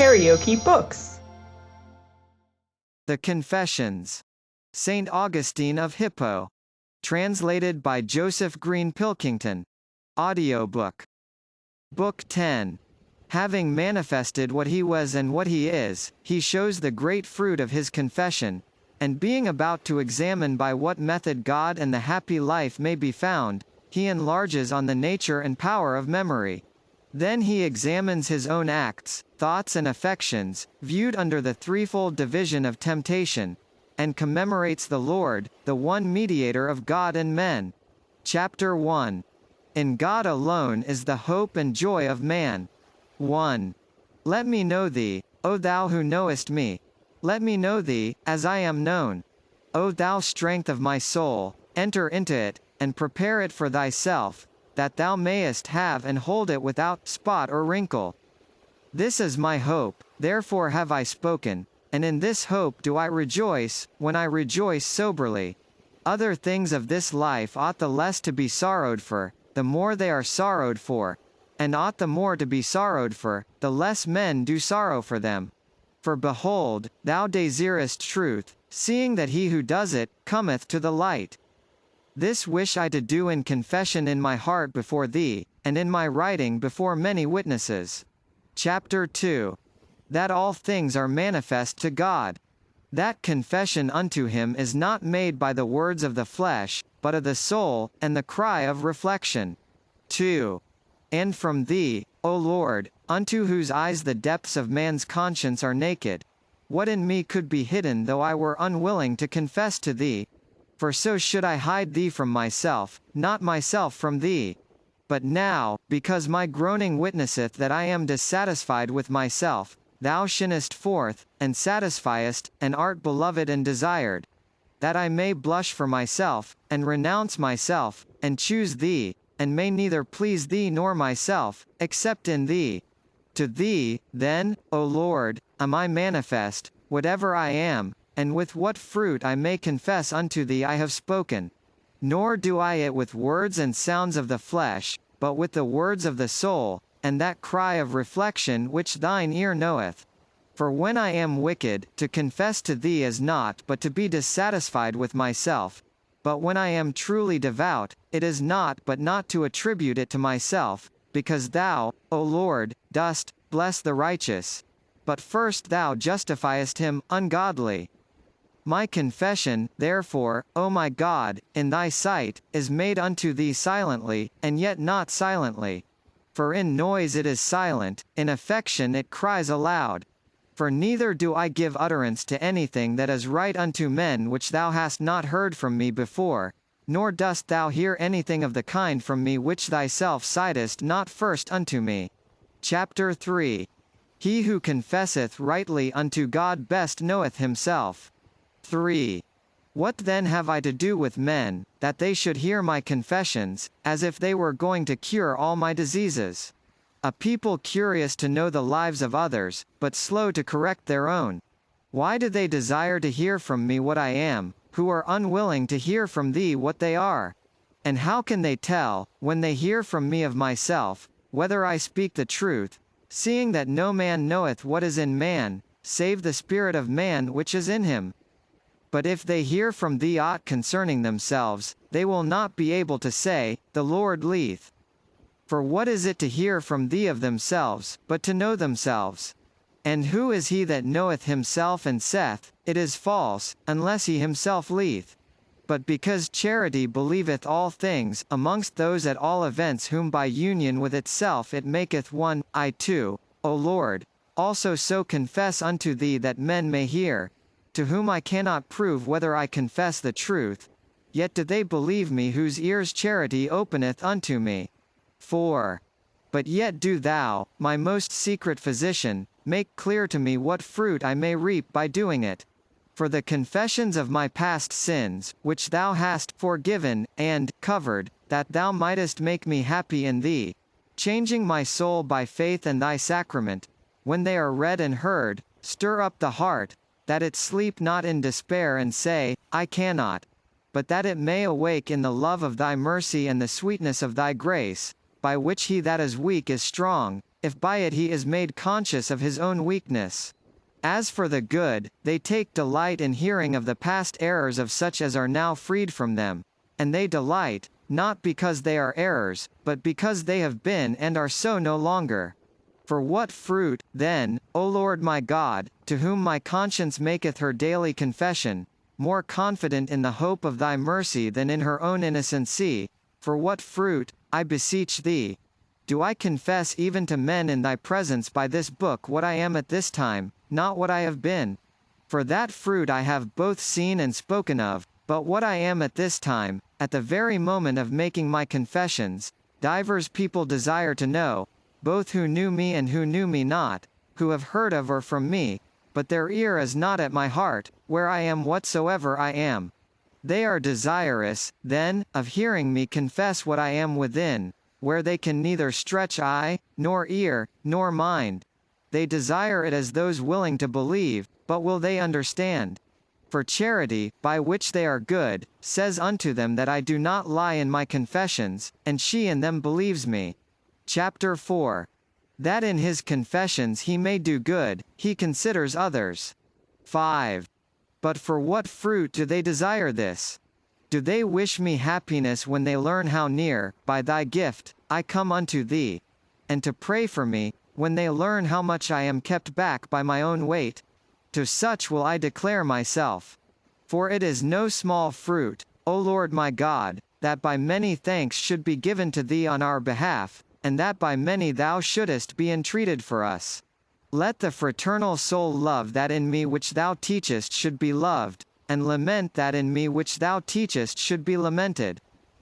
KaraokeBooks. The Confessions. St. Augustine of Hippo. Translated by Joseph Green Pilkington. Audiobook. Book 10. Having manifested what he was and what he is, he shows the great fruit of his confession, and being about to examine by what method God and the happy life may be found, he enlarges on the nature and power of memory. Then he examines his own acts, thoughts and affections, viewed under the threefold division of temptation, and commemorates the Lord, the one mediator of God and men. Chapter 1. In God alone is the hope and joy of man. 1. Let me know thee, O thou who knowest me. Let me know thee, as I am known. O thou strength of my soul, enter into it, and prepare it for thyself, that thou mayest have and hold it without spot or wrinkle. This is my hope, therefore have I spoken, and in this hope do I rejoice, when I rejoice soberly. Other things of this life ought the less to be sorrowed for, the more they are sorrowed for, and ought the more to be sorrowed for, the less men do sorrow for them. For behold, thou desirest truth, seeing that he who does it, cometh to the light. This wish I to do in confession in my heart before thee, and in my writing before many witnesses. Chapter 2. That all things are manifest to God. That confession unto him is not made by the words of the flesh, but of the soul, and the cry of reflection. 2. And from thee, O Lord, unto whose eyes the depths of man's conscience are naked, what in me could be hidden though I were unwilling to confess to thee? For so should I hide thee from myself, not myself from thee. But now, because my groaning witnesseth that I am dissatisfied with myself, thou shinest forth, and satisfiest, and art beloved and desired, that I may blush for myself, and renounce myself, and choose thee, and may neither please thee nor myself, except in thee. To thee, then, O Lord, am I manifest, whatever I am, and with what fruit I may confess unto thee I have spoken. Nor do I it with words and sounds of the flesh, but with the words of the soul, and that cry of reflection which thine ear knoweth. For when I am wicked, to confess to thee is not but to be dissatisfied with myself, but when I am truly devout, it is not but not to attribute it to myself, because thou, O Lord, dost bless the righteous. But first thou justifiest him ungodly. My confession, therefore, O my God, in thy sight, is made unto thee silently, and yet not silently. For in noise it is silent, in affection it cries aloud. For neither do I give utterance to anything that is right unto men which thou hast not heard from me before, nor dost thou hear anything of the kind from me which thyself citest not first unto me. Chapter 3. He who confesseth rightly unto God best knoweth himself. 3. What then have I to do with men, that they should hear my confessions, as if they were going to cure all my diseases? A people curious to know the lives of others, but slow to correct their own. Why do they desire to hear from me what I am, who are unwilling to hear from thee what they are? And how can they tell, when they hear from me of myself, whether I speak the truth, seeing that no man knoweth what is in man, save the spirit of man which is in him? But if they hear from thee aught concerning themselves, they will not be able to say, The Lord lieth. For what is it to hear from thee of themselves, but to know themselves? And who is he that knoweth himself and saith, It is false, unless he himself lieth? But because charity believeth all things, amongst those at all events whom by union with itself it maketh one, I too, O Lord, also so confess unto thee that men may hear, to whom I cannot prove whether I confess the truth, yet do they believe me whose ears charity openeth unto me. 4. But yet do thou, my most secret physician, make clear to me what fruit I may reap by doing it. For the confessions of my past sins, which thou hast forgiven, and covered, that thou mightest make me happy in thee, changing my soul by faith and thy sacrament, when they are read and heard, stir up the heart, that it sleep not in despair and say, I cannot, but that it may awake in the love of thy mercy and the sweetness of thy grace, by which he that is weak is strong, if by it he is made conscious of his own weakness. As for the good, they take delight in hearing of the past errors of such as are now freed from them, and they delight, not because they are errors, but because they have been and are so no longer. For what fruit, then, O Lord my God, to whom my conscience maketh her daily confession, more confident in the hope of thy mercy than in her own innocency, for what fruit, I beseech thee, do I confess even to men in thy presence by this book what I am at this time, not what I have been? For that fruit I have both seen and spoken of, but what I am at this time, at the very moment of making my confessions, divers people desire to know, both who knew me and who knew me not, who have heard of or from me, but their ear is not at my heart, where I am whatsoever I am. They are desirous, then, of hearing me confess what I am within, where they can neither stretch eye, nor ear, nor mind. They desire it as those willing to believe, but will they understand? For charity, by which they are good, says unto them that I do not lie in my confessions, and she in them believes me. Chapter 4. That in his confessions he may do good, he considers others. 5. But for what fruit do they desire this? Do they wish me happiness when they learn how near, by thy gift, I come unto thee? And to pray for me, when they learn how much I am kept back by my own weight? To such will I declare myself. For it is no small fruit, O Lord my God, that by many thanks should be given to thee on our behalf, and that by many thou shouldest be entreated for us. Let the fraternal soul love that in me which thou teachest should be loved, and lament that in me which thou teachest should be lamented.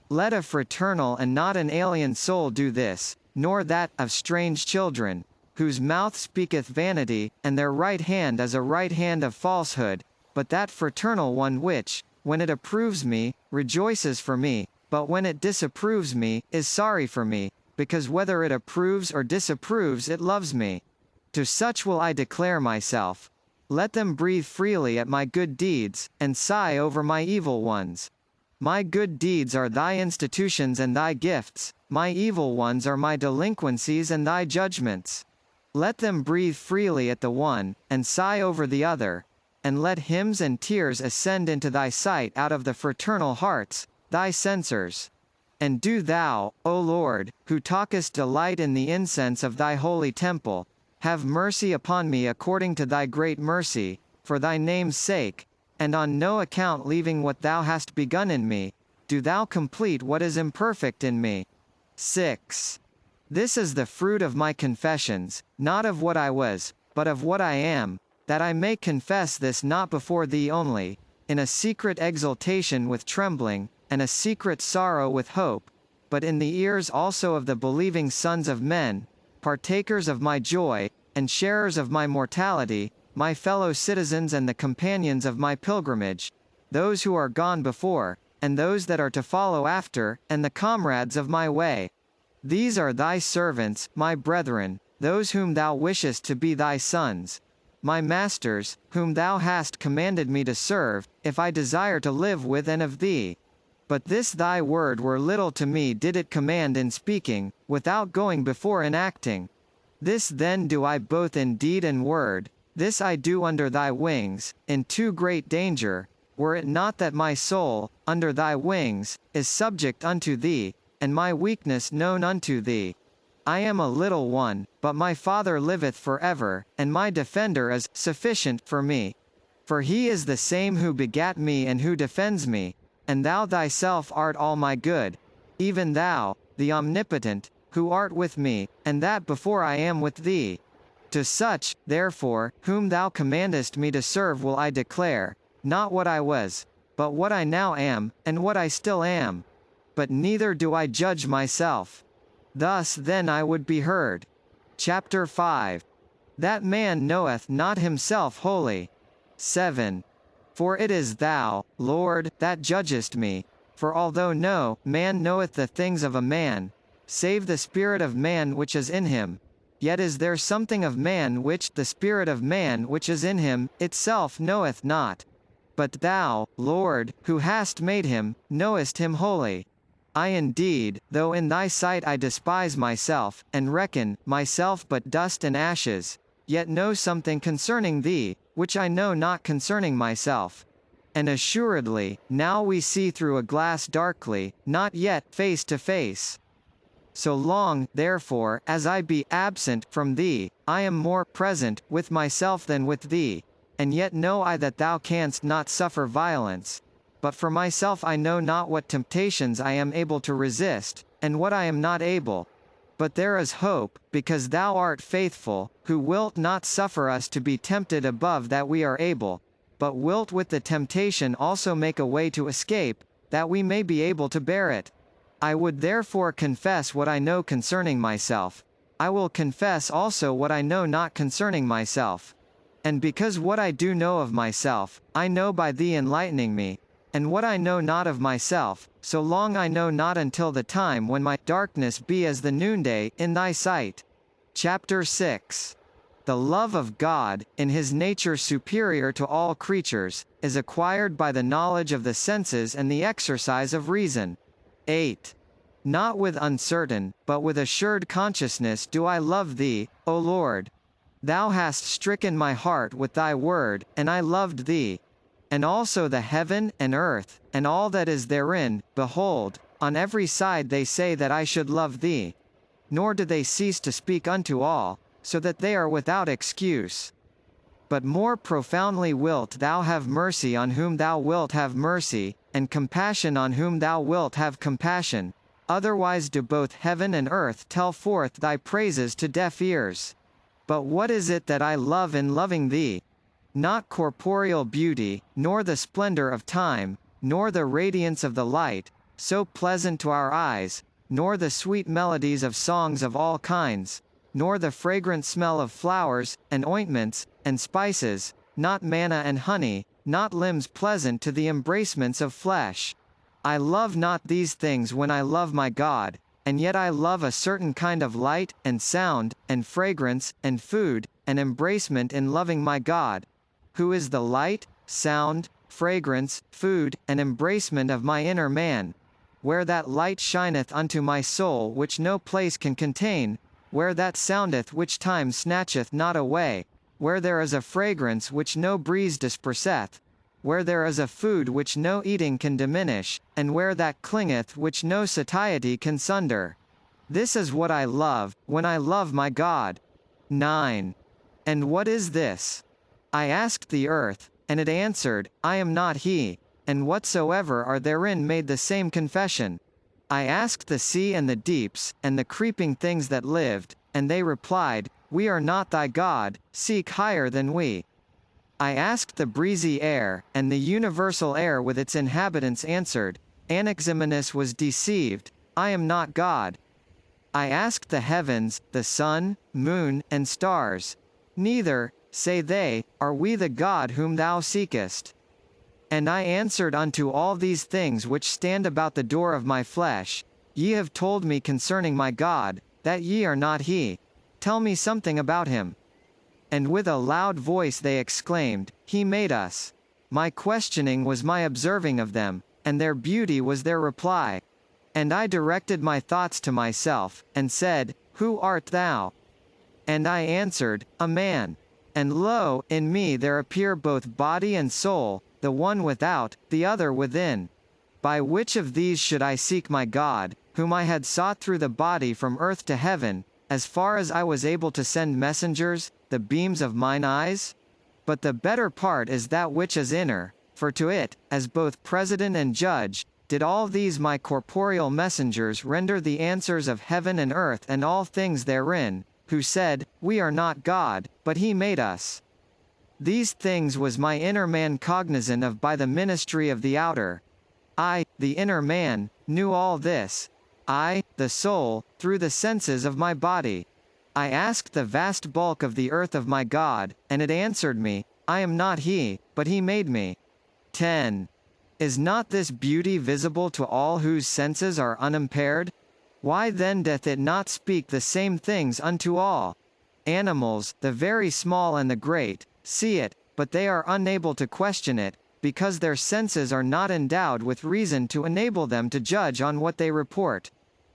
Let a fraternal and not an alien soul do this, nor that of strange children, whose mouth speaketh vanity, and their right hand is a right hand of falsehood, but that fraternal one which, when it approves me, rejoices for me, but when it disapproves me, is sorry for me, because whether it approves or disapproves it loves me. To such will I declare myself. Let them breathe freely at my good deeds, and sigh over my evil ones. My good deeds are thy institutions and thy gifts, my evil ones are my delinquencies and thy judgments. Let them breathe freely at the one, and sigh over the other, and let hymns and tears ascend into thy sight out of the fraternal hearts, thy censors. And do thou, O Lord, who talkest delight in the incense of thy holy temple, have mercy upon me according to thy great mercy, for thy name's sake, and on no account leaving what thou hast begun in me, do thou complete what is imperfect in me. 6. This is the fruit of my confessions, not of what I was, but of what I am, that I may confess this not before thee only, in a secret exultation with trembling, and a secret sorrow with hope, but in the ears also of the believing sons of men, partakers of my joy, and sharers of my mortality, my fellow citizens and the companions of my pilgrimage, those who are gone before, and those that are to follow after, and the comrades of my way. These are thy servants, my brethren, those whom thou wishest to be thy sons, my masters, whom thou hast commanded me to serve, if I desire to live with and of thee. But this thy word were little to me did it command in speaking, without going before in acting. This then do I both in deed and word, this I do under thy wings, in too great danger, were it not that my soul, under thy wings, is subject unto thee, and my weakness known unto thee. I am a little one, but my Father liveth forever, and my defender is sufficient for me. For he is the same who begat me and who defends me, and thou thyself art all my good, even thou, the omnipotent, who art with me, and that before I am with thee. To such, therefore, whom thou commandest me to serve will I declare, not what I was, but what I now am, and what I still am. But neither do I judge myself. Thus then I would be heard. Chapter 5. That man knoweth not himself wholly. 7. For it is thou, Lord, that judgest me, for although no man knoweth the things of a man, save the spirit of man which is in him, yet is there something of man which the spirit of man which is in him, itself knoweth not. But thou, Lord, who hast made him, knowest him wholly. I indeed, though in thy sight I despise myself, and reckon myself but dust and ashes, yet know something concerning thee, which I know not concerning myself. And assuredly, now we see through a glass darkly, not yet face to face. So long, therefore, as I be absent from thee, I am more present with myself than with thee, and yet know I that thou canst not suffer violence. But for myself I know not what temptations I am able to resist, and what I am not able. But there is hope, because thou art faithful, who wilt not suffer us to be tempted above that we are able, but wilt with the temptation also make a way to escape, that we may be able to bear it. I would therefore confess what I know concerning myself. I will confess also what I know not concerning myself. And because what I do know of myself, I know by thee enlightening me, and what I know not of myself, so long I know not until the time when my darkness be as the noonday in thy sight. Chapter 6. The love of God, in his nature superior to all creatures, is acquired by the knowledge of the senses and the exercise of reason. 8. Not with uncertain, but with assured consciousness do I love thee, O Lord. Thou hast stricken my heart with thy word, and I loved thee. And also the heaven, and earth, and all that is therein, behold, on every side they say that I should love thee. Nor do they cease to speak unto all, so that they are without excuse. But more profoundly wilt thou have mercy on whom thou wilt have mercy, and compassion on whom thou wilt have compassion. Otherwise do both heaven and earth tell forth thy praises to deaf ears. But what is it that I love in loving thee? Not corporeal beauty, nor the splendor of time, nor the radiance of the light, so pleasant to our eyes, nor the sweet melodies of songs of all kinds, nor the fragrant smell of flowers, and ointments, and spices, not manna and honey, not limbs pleasant to the embracements of flesh. I love not these things when I love my God, and yet I love a certain kind of light, and sound, and fragrance, and food, and embracement in loving my God, who is the light, sound, fragrance, food, and embracement of my inner man, where that light shineth unto my soul which no place can contain, where that soundeth which time snatcheth not away, where there is a fragrance which no breeze disperseth, where there is a food which no eating can diminish, and where that clingeth which no satiety can sunder. This is what I love, when I love my God. 9. And what is this? I asked the earth, and it answered, I am not he, and whatsoever are therein made the same confession. I asked the sea and the deeps, and the creeping things that lived, and they replied, We are not thy God, seek higher than we. I asked the breezy air, and the universal air with its inhabitants answered, Anaximenes was deceived, I am not God. I asked the heavens, the sun, moon, and stars. Neither, say they, are we the God whom thou seekest. And I answered unto all these things which stand about the door of my flesh, Ye have told me concerning my God, that ye are not he. Tell me something about him. And with a loud voice they exclaimed, He made us. My questioning was my observing of them, and their beauty was their reply. And I directed my thoughts to myself, and said, Who art thou? And I answered, A man. And lo, in me there appear both body and soul, the one without, the other within. By which of these should I seek my God, whom I had sought through the body from earth to heaven, as far as I was able to send messengers, the beams of mine eyes? But the better part is that which is inner, for to it, as both president and judge, did all these my corporeal messengers render the answers of heaven and earth and all things therein, who said, We are not God, but he made us. These things was my inner man cognizant of by the ministry of the outer. I, the inner man, knew all this. I, the soul, through the senses of my body. I asked the vast bulk of the earth of my God, and it answered me, I am not he, but he made me. 10. Is not this beauty visible to all whose senses are unimpaired? Why then doth it not speak the same things unto all? Animals, the very small and the great, see it, but they are unable to question it, because their senses are not endowed with reason to enable them to judge on what they report.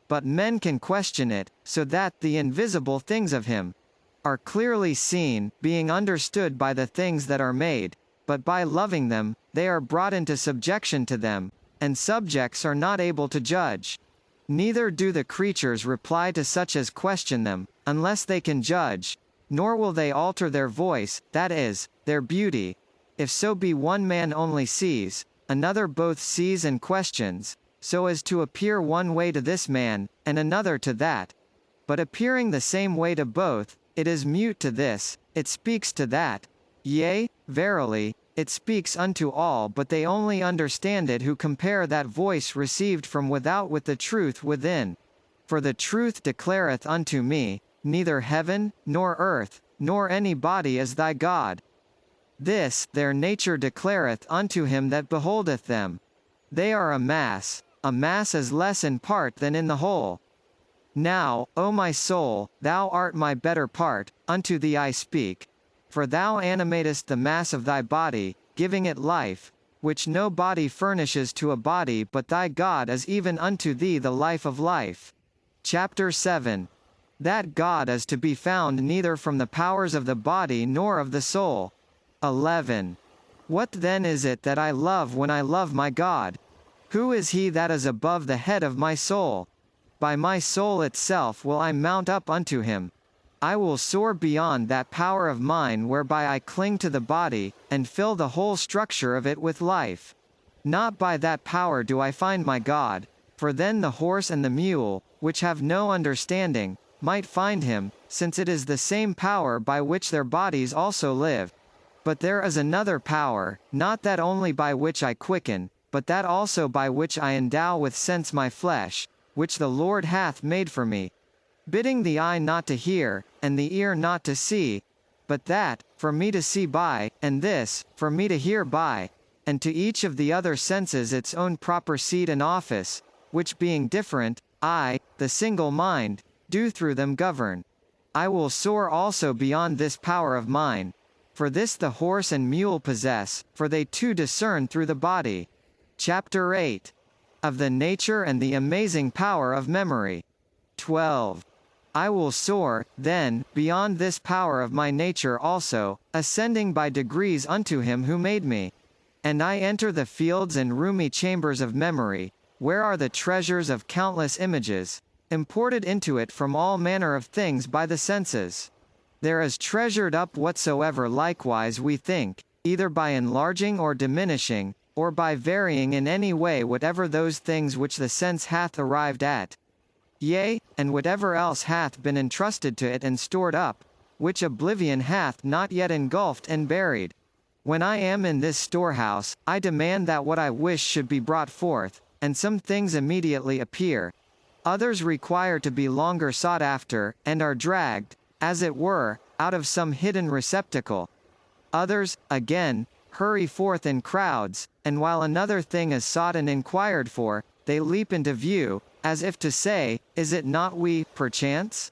But men can question it, so that the invisible things of him are clearly seen, being understood by the things that are made, but by loving them, they are brought into subjection to them, and subjects are not able to judge. Neither do the creatures reply to such as question them, unless they can judge, nor will they alter their voice, that is, their beauty. If so be one man only sees, another both sees and questions, so as to appear one way to this man, and another to that. But appearing the same way to both, it is mute to this, it speaks to that. Yea, verily, it speaks unto all, but they only understand it who compare that voice received from without with the truth within. For the truth declareth unto me, neither heaven, nor earth, nor any body is thy God. This their nature declareth unto him that beholdeth them. They are a mass is less in part than in the whole. Now, O my soul, thou art my better part, unto thee I speak. For thou animatest the mass of thy body, giving it life, which no body furnishes to a body, but thy God is even unto thee the life of life. Chapter 7. That God is to be found neither from the powers of the body nor of the soul. 11. What then is it that I love when I love my God? Who is he that is above the head of my soul? By my soul itself will I mount up unto him. I will soar beyond that power of mine whereby I cling to the body, and fill the whole structure of it with life. Not by that power do I find my God, for then the horse and the mule, which have no understanding, might find him, since it is the same power by which their bodies also live. But there is another power, not that only by which I quicken, but that also by which I endow with sense my flesh, which the Lord hath made for me, bidding the eye not to hear, and the ear not to see, but that, for me to see by, and this, for me to hear by, and to each of the other senses its own proper seat and office, which being different, I, the single mind, do through them govern. I will soar also beyond this power of mine. For this the horse and mule possess, for they too discern through the body. Chapter 8. Of the nature and the amazing power of memory. 12. I will soar, then, beyond this power of my nature also, ascending by degrees unto him who made me. And I enter the fields and roomy chambers of memory, where are the treasures of countless images, imported into it from all manner of things by the senses. There is treasured up whatsoever likewise we think, either by enlarging or diminishing, or by varying in any way whatever those things which the sense hath arrived at. Yea, and whatever else hath been entrusted to it and stored up, which oblivion hath not yet engulfed and buried. When I am in this storehouse, I demand that what I wish should be brought forth, and some things immediately appear. Others require to be longer sought after, and are dragged, as it were, out of some hidden receptacle. Others, again, hurry forth in crowds, and while another thing is sought and inquired for, they leap into view, as if to say, is it not we, perchance?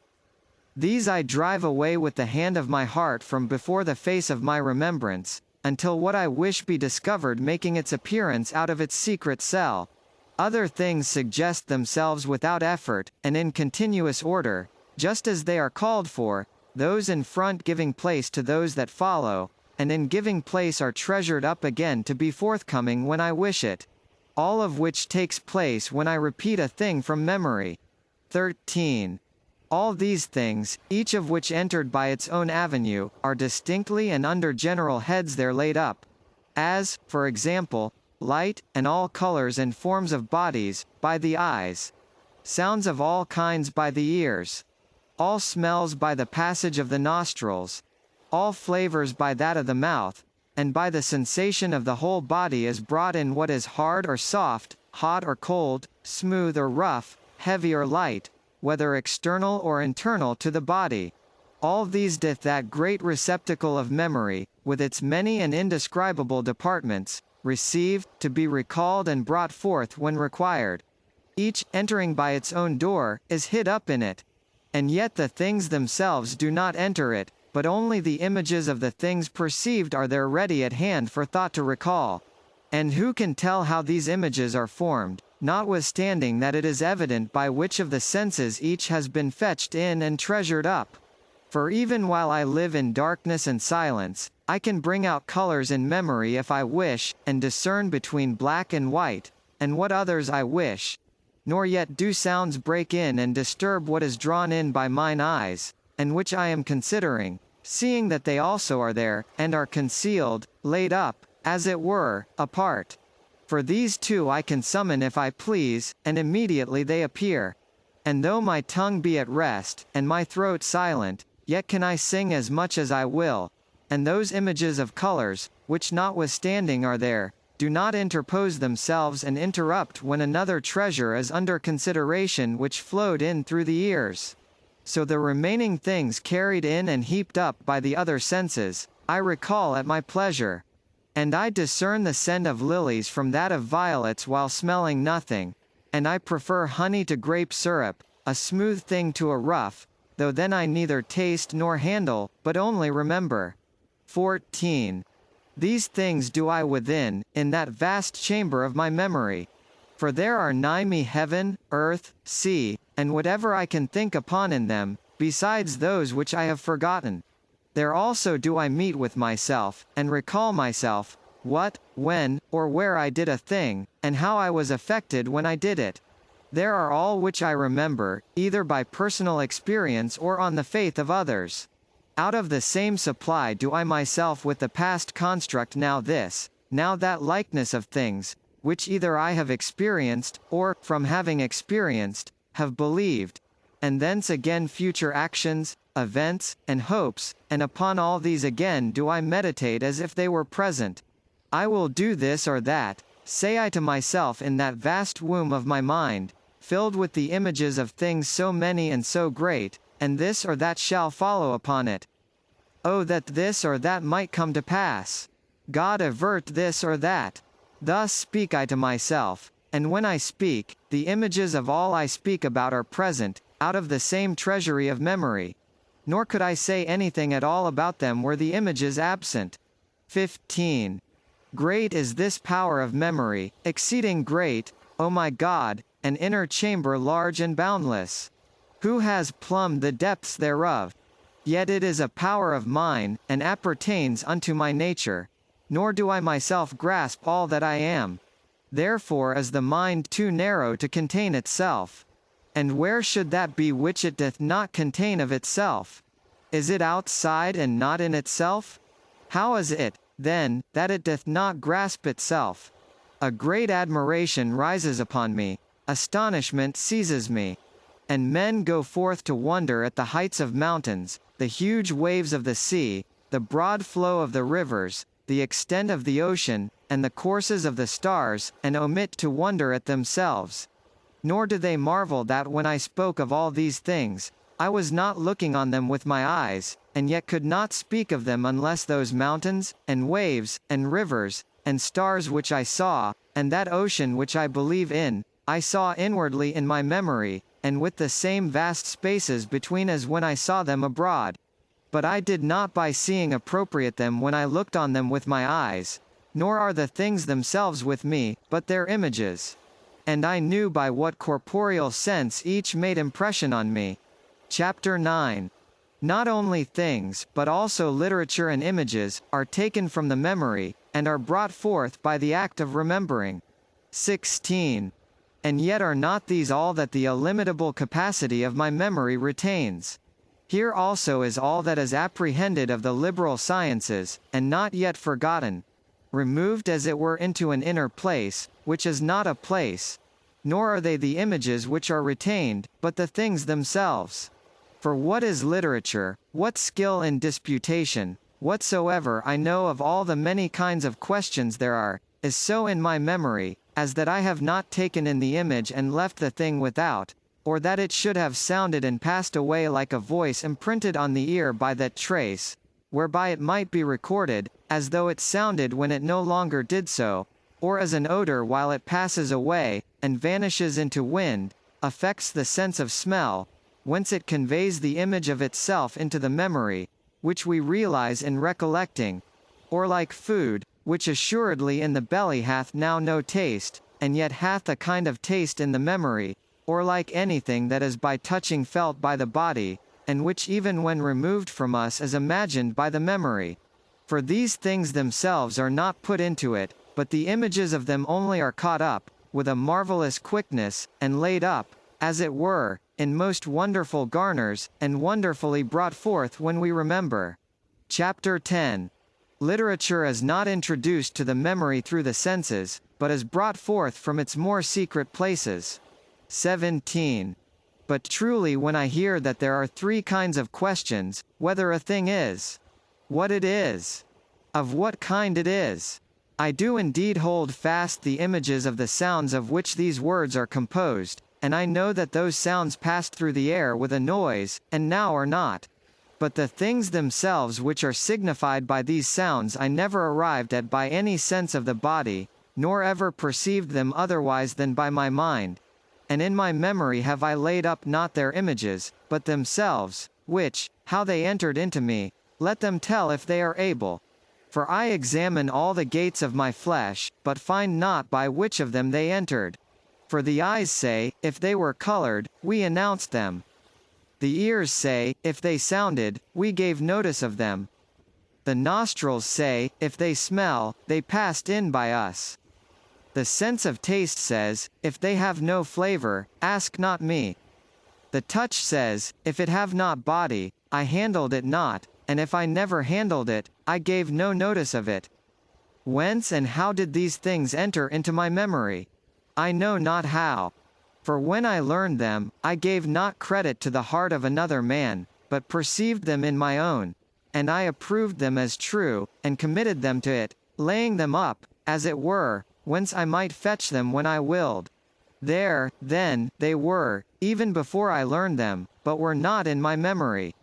These I drive away with the hand of my heart from before the face of my remembrance, until what I wish be discovered making its appearance out of its secret cell. Other things suggest themselves without effort, and in continuous order, just as they are called for, those in front giving place to those that follow, and in giving place are treasured up again to be forthcoming when I wish it. All of which takes place when I repeat a thing from memory. 13. All these things, each of which entered by its own avenue, are distinctly and under general heads there laid up. As, for example, light, and all colors and forms of bodies, by the eyes. Sounds of all kinds by the ears. All smells by the passage of the nostrils. All flavors by that of the mouth, and by the sensation of the whole body is brought in what is hard or soft, hot or cold, smooth or rough, heavy or light, whether external or internal to the body. All these doth that great receptacle of memory, with its many and indescribable departments, receive, to be recalled and brought forth when required. Each, entering by its own door, is hid up in it. And yet the things themselves do not enter it, but only the images of the things perceived are there ready at hand for thought to recall. And who can tell how these images are formed, notwithstanding that it is evident by which of the senses each has been fetched in and treasured up? For even while I live in darkness and silence, I can bring out colors in memory if I wish, and discern between black and white, and what others I wish. Nor yet do sounds break in and disturb what is drawn in by mine eyes, and which I am considering, seeing that they also are there, and are concealed, laid up, as it were, apart. For these too I can summon if I please, and immediately they appear. And though my tongue be at rest, and my throat silent, yet can I sing as much as I will, and those images of colors, which notwithstanding are there, do not interpose themselves and interrupt when another treasure is under consideration which flowed in through the ears. So the remaining things carried in and heaped up by the other senses, I recall at my pleasure. And I discern the scent of lilies from that of violets while smelling nothing, and I prefer honey to grape syrup, a smooth thing to a rough, though then I neither taste nor handle, but only remember. 14. These things do I within, in that vast chamber of my memory. For there are nigh me heaven, earth, sea, and whatever I can think upon in them, besides those which I have forgotten. There also do I meet with myself, and recall myself, what, when, or where I did a thing, and how I was affected when I did it. There are all which I remember, either by personal experience or on the faith of others. Out of the same supply do I myself with the past construct now this, now that likeness of things, which either I have experienced, or, from having experienced, have believed, and thence again future actions, events, and hopes, and upon all these again do I meditate as if they were present. I will do this or that, say I to myself in that vast womb of my mind, filled with the images of things so many and so great, and this or that shall follow upon it. Oh, that this or that might come to pass! God avert this or that! Thus speak I to myself, and when I speak, the images of all I speak about are present, out of the same treasury of memory. Nor could I say anything at all about them were the images absent. 15. Great is this power of memory, exceeding great, O my God, an inner chamber large and boundless. Who has plumbed the depths thereof? Yet it is a power of mine, and appertains unto my nature. Nor do I myself grasp all that I am. Therefore is the mind too narrow to contain itself. And where should that be which it doth not contain of itself? Is it outside and not in itself? How is it, then, that it doth not grasp itself? A great admiration rises upon me, astonishment seizes me. And men go forth to wonder at the heights of mountains, the huge waves of the sea, the broad flow of the rivers, the extent of the ocean, and the courses of the stars, and omit to wonder at themselves. Nor do they marvel that when I spoke of all these things, I was not looking on them with my eyes, and yet could not speak of them unless those mountains, and waves, and rivers, and stars which I saw, and that ocean which I believe in, I saw inwardly in my memory, and with the same vast spaces between as when I saw them abroad. But I did not by seeing appropriate them when I looked on them with my eyes, nor are the things themselves with me, but their images. And I knew by what corporeal sense each made impression on me. Chapter 9. Not only things, but also literature and images, are taken from the memory, and are brought forth by the act of remembering. 16. And yet are not these all that the illimitable capacity of my memory retains? Here also is all that is apprehended of the liberal sciences, and not yet forgotten, removed as it were into an inner place, which is not a place. Nor are they the images which are retained, but the things themselves. For what is literature, what skill in disputation, whatsoever I know of all the many kinds of questions there are, is so in my memory, as that I have not taken in the image and left the thing without, or that it should have sounded and passed away like a voice imprinted on the ear by that trace, whereby it might be recorded, as though it sounded when it no longer did so, or as an odor while it passes away, and vanishes into wind, affects the sense of smell, whence it conveys the image of itself into the memory, which we realize in recollecting, or like food, which assuredly in the belly hath now no taste, and yet hath a kind of taste in the memory, or like anything that is by touching felt by the body, and which even when removed from us is imagined by the memory. For these things themselves are not put into it, but the images of them only are caught up, with a marvelous quickness, and laid up, as it were, in most wonderful garners, and wonderfully brought forth when we remember. Chapter 10. Literature is not introduced to the memory through the senses, but is brought forth from its more secret places. 17. But truly when I hear that there are three kinds of questions, whether a thing is, what it is, of what kind it is, I do indeed hold fast the images of the sounds of which these words are composed, and I know that those sounds passed through the air with a noise, and now are not. But the things themselves which are signified by these sounds I never arrived at by any sense of the body, nor ever perceived them otherwise than by my mind. And in my memory have I laid up not their images, but themselves, which, how they entered into me, let them tell if they are able. For I examine all the gates of my flesh, but find not by which of them they entered. For the eyes say, if they were colored, we announced them. The ears say, if they sounded, we gave notice of them. The nostrils say, if they smell, they passed in by us. The sense of taste says, if they have no flavor, ask not me. The touch says, if it have not body, I handled it not, and if I never handled it, I gave no notice of it. Whence and how did these things enter into my memory? I know not how. For when I learned them, I gave not credit to the heart of another man, but perceived them in my own, and I approved them as true, and committed them to it, laying them up, as it were, whence I might fetch them when I willed. There, then, they were, even before I learned them, but were not in my memory.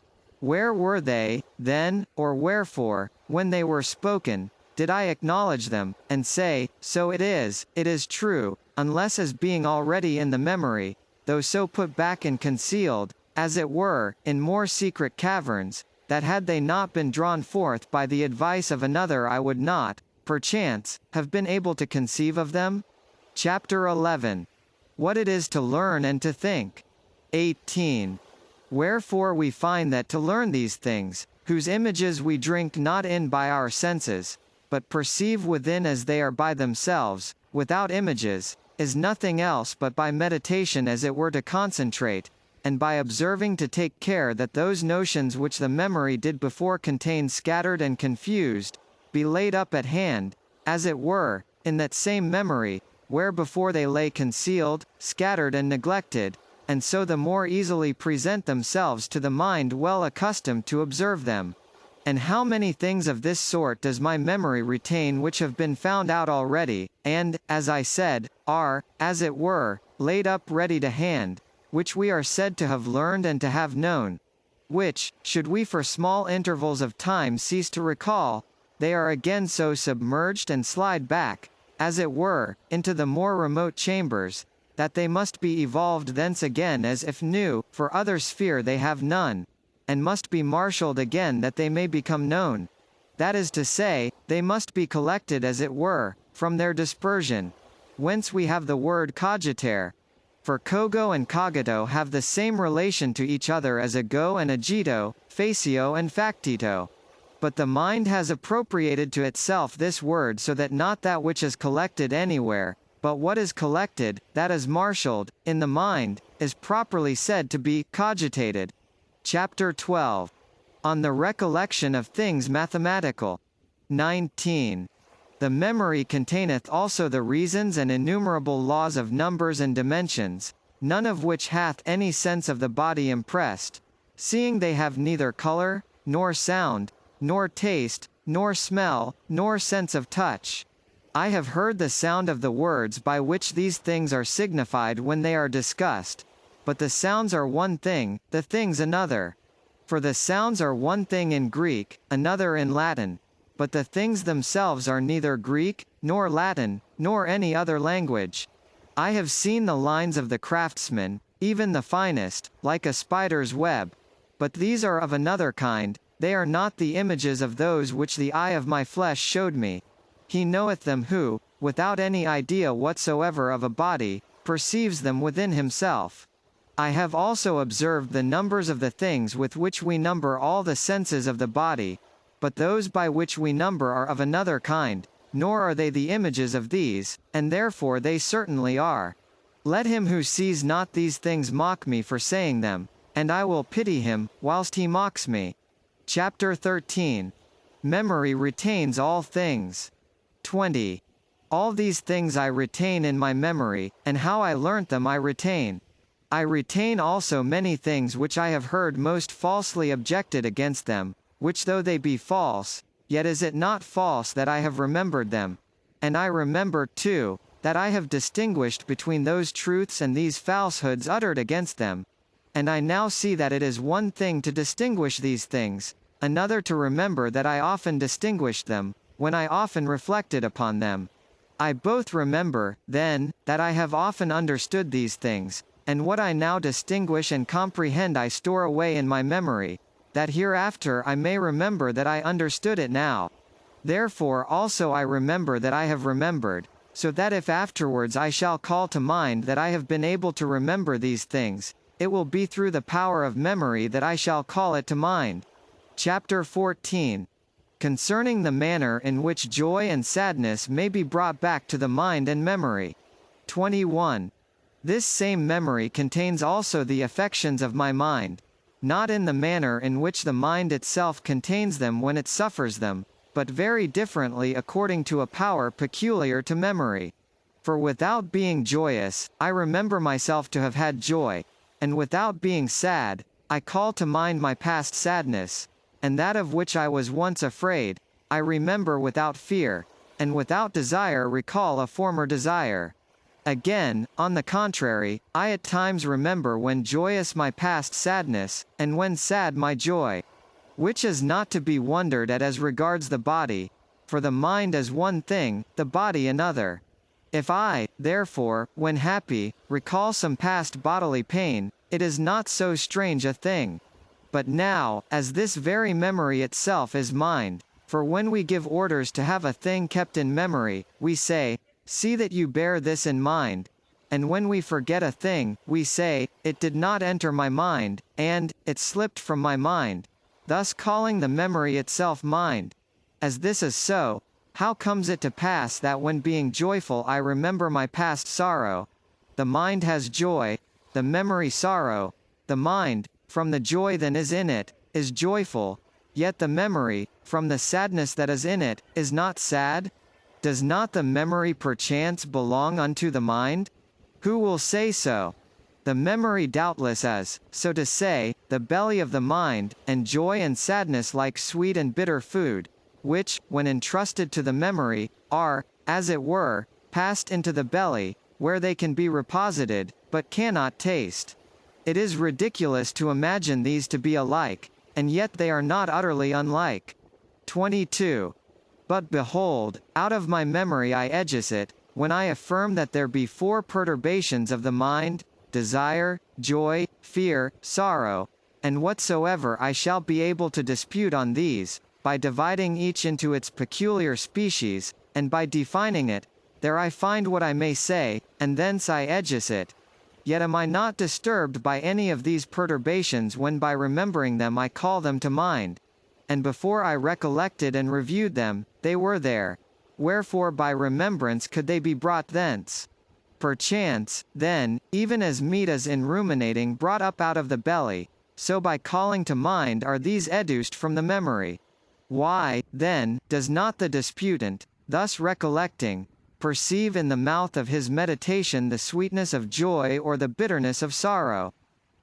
Where were they, then, or wherefore, when they were spoken, did I acknowledge them, and say, so it is true, unless as being already in the memory, though so put back and concealed, as it were, in more secret caverns, that had they not been drawn forth by the advice of another I would not, perchance, have been able to conceive of them? Chapter 11. What it is to learn and to think. 18. Wherefore we find that to learn these things, whose images we drink not in by our senses, but perceive within as they are by themselves, without images, is nothing else but by meditation as it were to concentrate, and by observing to take care that those notions which the memory did before contain scattered and confused, be laid up at hand, as it were, in that same memory, where before they lay concealed, scattered and neglected, and so the more easily present themselves to the mind well accustomed to observe them. And how many things of this sort does my memory retain which have been found out already, and, as I said, are, as it were, laid up ready to hand, which we are said to have learned and to have known, which, should we for small intervals of time cease to recall, they are again so submerged and slide back, as it were, into the more remote chambers, that they must be evolved thence again as if new, for other sphere they have none, and must be marshalled again that they may become known. That is to say, they must be collected as it were, from their dispersion. Whence we have the word cogitare. For cogo and cogito have the same relation to each other as ago and agito, facio and factito. But the mind has appropriated to itself this word so that not that which is collected anywhere, but what is collected, that is marshalled, in the mind, is properly said to be cogitated. Chapter 12. On the recollection of things mathematical. 19. The memory containeth also the reasons and innumerable laws of numbers and dimensions, none of which hath any sense of the body impressed, seeing they have neither color, nor sound, nor taste, nor smell, nor sense of touch. I have heard the sound of the words by which these things are signified when they are discussed, but the sounds are one thing, the things another. For the sounds are one thing in Greek, another in Latin, but the things themselves are neither Greek, nor Latin, nor any other language. I have seen the lines of the craftsman, even the finest, like a spider's web. But these are of another kind, they are not the images of those which the eye of my flesh showed me. He knoweth them who, without any idea whatsoever of a body, perceives them within himself. I have also observed the numbers of the things with which we number all the senses of the body, but those by which we number are of another kind, nor are they the images of these, and therefore they certainly are. Let him who sees not these things mock me for saying them, and I will pity him, whilst he mocks me. Chapter 13. Memory retains all things. 20. All these things I retain in my memory, and how I learnt them I retain. I retain also many things which I have heard most falsely objected against them, which though they be false, yet is it not false that I have remembered them. And I remember, too, that I have distinguished between those truths and these falsehoods uttered against them. And I now see that it is one thing to distinguish these things, another to remember that I often distinguished them, when I often reflected upon them. I both remember, then, that I have often understood these things, and what I now distinguish and comprehend I store away in my memory, that hereafter I may remember that I understood it now. Therefore also I remember that I have remembered, so that if afterwards I shall call to mind that I have been able to remember these things, it will be through the power of memory that I shall call it to mind. Chapter 14. Concerning the manner in which joy and sadness may be brought back to the mind and memory. 21. This same memory contains also the affections of my mind, not in the manner in which the mind itself contains them when it suffers them, but very differently according to a power peculiar to memory. For without being joyous, I remember myself to have had joy, and without being sad, I call to mind my past sadness, and that of which I was once afraid, I remember without fear, and without desire recall a former desire. Again, on the contrary, I at times remember when joyous my past sadness, and when sad my joy. Which is not to be wondered at as regards the body, for the mind is one thing, the body another. If I, therefore, when happy, recall some past bodily pain, it is not so strange a thing. But now, as this very memory itself is mind, for when we give orders to have a thing kept in memory, we say, see that you bear this in mind, and when we forget a thing, we say, it did not enter my mind, and, it slipped from my mind, thus calling the memory itself mind. As this is so, how comes it to pass that when being joyful I remember my past sorrow? The mind has joy, the memory sorrow, the mind, from the joy that is in it, is joyful, yet the memory, from the sadness that is in it, is not sad? Does not the memory perchance belong unto the mind? Who will say so? The memory doubtless is, so to say, the belly of the mind, and joy and sadness like sweet and bitter food, which, when entrusted to the memory, are, as it were, passed into the belly, where they can be reposited, but cannot taste. It is ridiculous to imagine these to be alike, and yet they are not utterly unlike. 22. But behold, out of my memory I edges it, when I affirm that there be 4 perturbations of the mind, desire, joy, fear, sorrow, and whatsoever I shall be able to dispute on these, by dividing each into its peculiar species, and by defining it, there I find what I may say, and thence I edges it. Yet am I not disturbed by any of these perturbations when by remembering them I call them to mind. And before I recollected and reviewed them, they were there. Wherefore by remembrance could they be brought thence. Perchance, then, even as meat is in ruminating brought up out of the belly, so by calling to mind are these educed from the memory. Why, then, does not the disputant, thus recollecting, perceive in the mouth of his meditation the sweetness of joy or the bitterness of sorrow?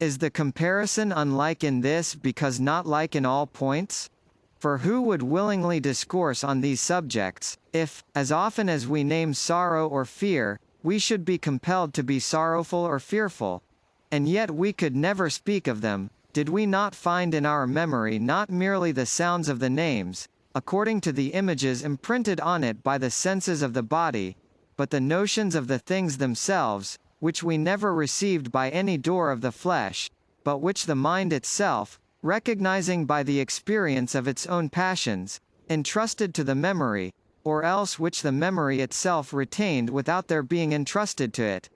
Is the comparison unlike in this because not like in all points? For who would willingly discourse on these subjects, if, as often as we name sorrow or fear, we should be compelled to be sorrowful or fearful? And yet we could never speak of them, did we not find in our memory not merely the sounds of the names, according to the images imprinted on it by the senses of the body, but the notions of the things themselves, which we never received by any door of the flesh, but which the mind itself, recognizing by the experience of its own passions, entrusted to the memory, or else which the memory itself retained without their being entrusted to it.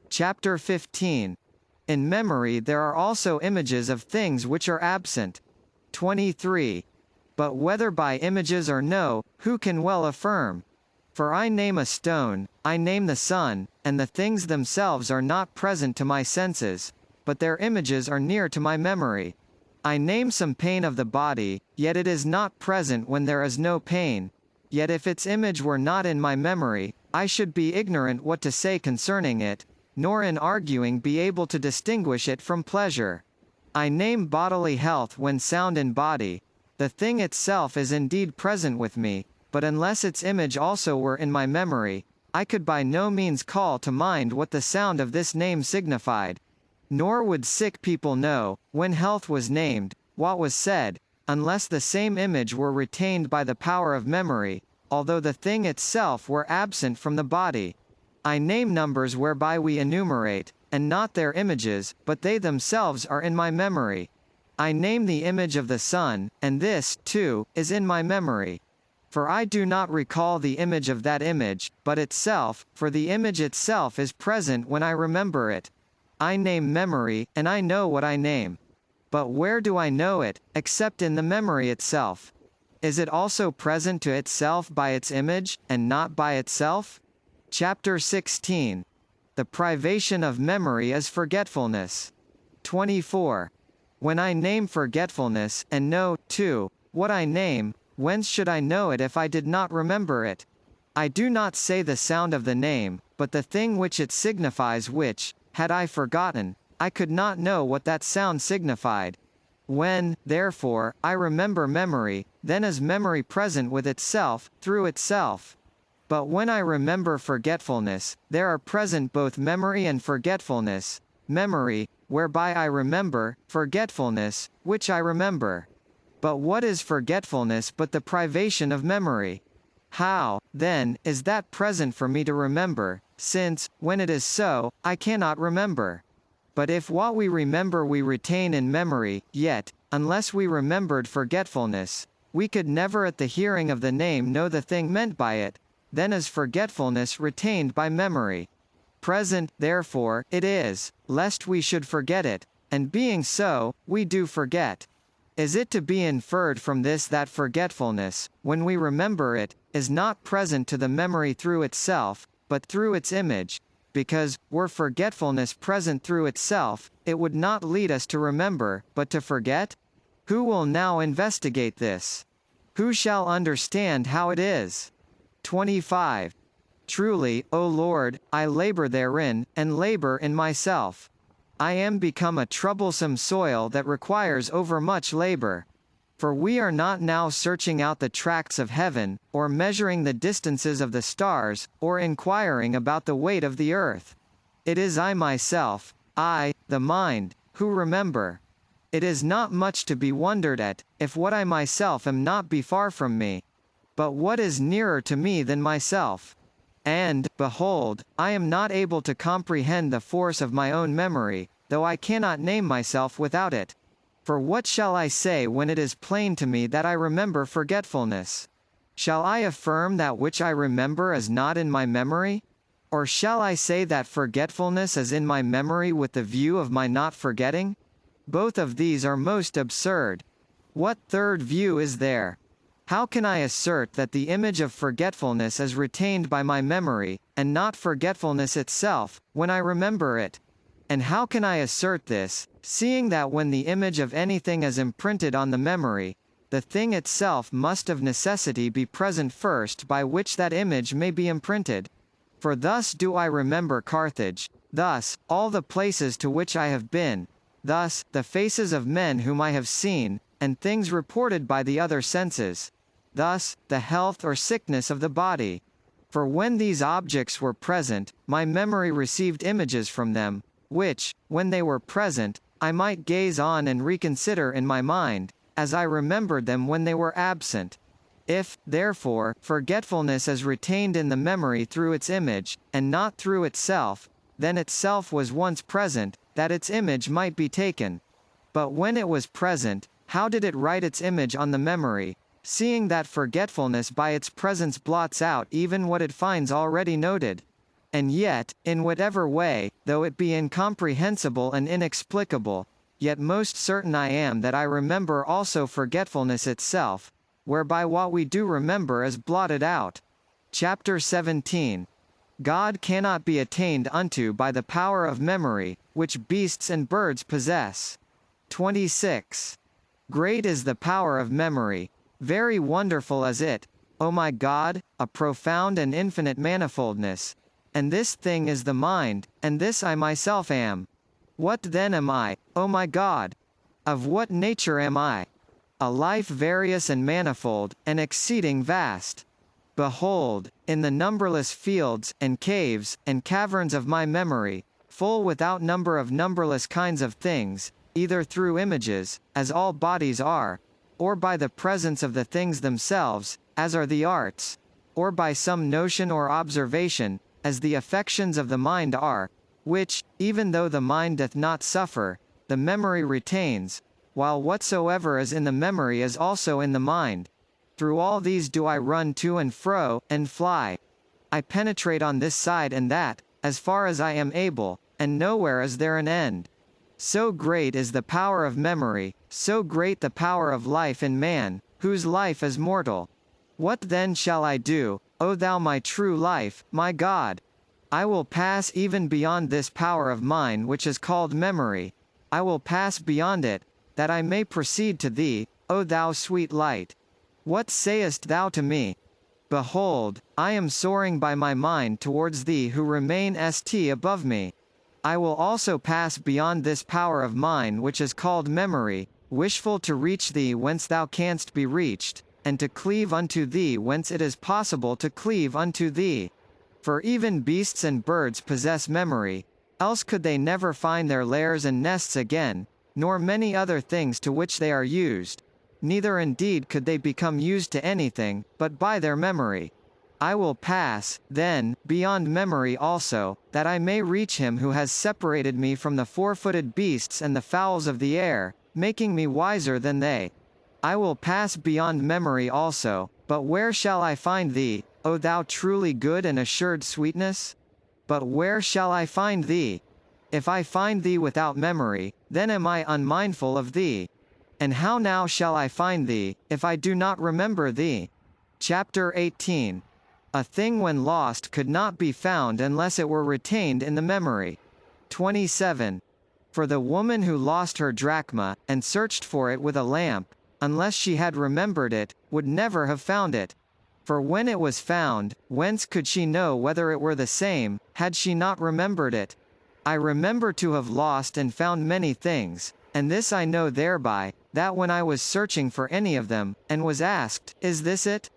Chapter 15. In memory there are also images of things which are absent. 23. But whether by images or no, who can well affirm? For I name a stone, I name the sun, and the things themselves are not present to my senses, but their images are near to my memory. I name some pain of the body, yet it is not present when there is no pain. Yet if its image were not in my memory, I should be ignorant what to say concerning it, nor in arguing be able to distinguish it from pleasure. I name bodily health when sound in body. The thing itself is indeed present with me, but unless its image also were in my memory, I could by no means call to mind what the sound of this name signified. Nor would sick people know, when health was named, what was said, unless the same image were retained by the power of memory, although the thing itself were absent from the body. I name numbers whereby we enumerate, and not their images, but they themselves are in my memory. I name the image of the sun, and this, too, is in my memory. For I do not recall the image of that image, but itself, for the image itself is present when I remember it. I name memory, and I know what I name. But where do I know it, except in the memory itself? Is it also present to itself by its image, and not by itself? Chapter 16. The privation of memory is forgetfulness. 24. When I name forgetfulness, and know, too, what I name, whence should I know it if I did not remember it? I do not say the sound of the name, but the thing which it signifies, which, had I forgotten, I could not know what that sound signified. When, therefore, I remember memory, then is memory present with itself, through itself. But when I remember forgetfulness, there are present both memory and forgetfulness. Memory, whereby I remember, forgetfulness, which I remember. But what is forgetfulness but the privation of memory? How, then, is that present for me to remember, since, when it is so, I cannot remember? But if what we remember we retain in memory, yet, unless we remembered forgetfulness, we could never at the hearing of the name know the thing meant by it, then is forgetfulness retained by memory. Present, therefore, it is, lest we should forget it, and being so, we do forget. Is it to be inferred from this that forgetfulness, when we remember it, is not present to the memory through itself, but through its image? Because, were forgetfulness present through itself, it would not lead us to remember, but to forget? Who will now investigate this? Who shall understand how it is? 25. Truly, O Lord, I labor therein, and labor in myself. I am become a troublesome soil that requires overmuch labor. For we are not now searching out the tracts of heaven, or measuring the distances of the stars, or inquiring about the weight of the earth. It is I myself, I, the mind, who remember. It is not much to be wondered at, if what I myself am not be far from me. But what is nearer to me than myself? And, behold, I am not able to comprehend the force of my own memory, though I cannot name myself without it. For what shall I say when it is plain to me that I remember forgetfulness? Shall I affirm that which I remember is not in my memory? Or shall I say that forgetfulness is in my memory with the view of my not forgetting? Both of these are most absurd. What third view is there? How can I assert that the image of forgetfulness is retained by my memory, and not forgetfulness itself, when I remember it? And how can I assert this, seeing that when the image of anything is imprinted on the memory, the thing itself must of necessity be present first by which that image may be imprinted? For thus do I remember Carthage, thus, all the places to which I have been, thus, the faces of men whom I have seen, and things reported by the other senses. Thus, the health or sickness of the body. For when these objects were present, my memory received images from them, which, when they were present, I might gaze on and reconsider in my mind, as I remembered them when they were absent. If, therefore, forgetfulness is retained in the memory through its image, and not through itself, then itself was once present, that its image might be taken. But when it was present, how did it write its image on the memory, seeing that forgetfulness by its presence blots out even what it finds already noted. And yet, in whatever way, though it be incomprehensible and inexplicable, yet most certain I am that I remember also forgetfulness itself, whereby what we do remember is blotted out. Chapter 17. God cannot be attained unto by the power of memory, which beasts and birds possess. 26. Great is the power of memory, very wonderful is it, O my God, a profound and infinite manifoldness. And this thing is the mind, and this I myself am. What then am I, O my God? Of what nature am I? A life various and manifold, and exceeding vast. Behold, in the numberless fields, and caves, and caverns of my memory, full without number of numberless kinds of things, either through images, as all bodies are, or by the presence of the things themselves, as are the arts, or by some notion or observation, as the affections of the mind are, which, even though the mind doth not suffer, the memory retains, while whatsoever is in the memory is also in the mind. Through all these do I run to and fro, and fly. I penetrate on this side and that, as far as I am able, and nowhere is there an end. So great is the power of memory, so great the power of life in man, whose life is mortal. What then shall I do, O thou my true life, my God? I will pass even beyond this power of mine which is called memory. I will pass beyond it, that I may proceed to thee, O thou sweet light. What sayest thou to me? Behold, I am soaring by my mind towards thee who remain st above me. I will also pass beyond this power of mine which is called memory, wishful to reach thee whence thou canst be reached, and to cleave unto thee whence it is possible to cleave unto thee. For even beasts and birds possess memory, else could they never find their lairs and nests again, nor many other things to which they are used. Neither indeed could they become used to anything, but by their memory. I will pass, then, beyond memory also, that I may reach him who has separated me from the four-footed beasts and the fowls of the air, making me wiser than they. I will pass beyond memory also, but where shall I find thee, O thou truly good and assured sweetness? But where shall I find thee? If I find thee without memory, then am I unmindful of thee. And how now shall I find thee, if I do not remember thee? Chapter 18. A thing when lost could not be found unless it were retained in the memory. 27. For the woman who lost her drachma, and searched for it with a lamp, unless she had remembered it, would never have found it. For when it was found, whence could she know whether it were the same, had she not remembered it? I remember to have lost and found many things, and this I know thereby, that when I was searching for any of them, and was asked, Is this it?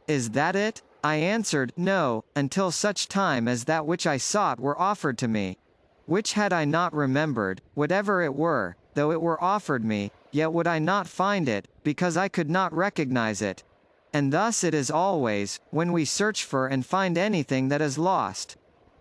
Is that it? I answered, No, until such time as that which I sought were offered to me. Which had I not remembered, whatever it were, though it were offered me, yet would I not find it, because I could not recognize it. And thus it is always, when we search for and find anything that is lost.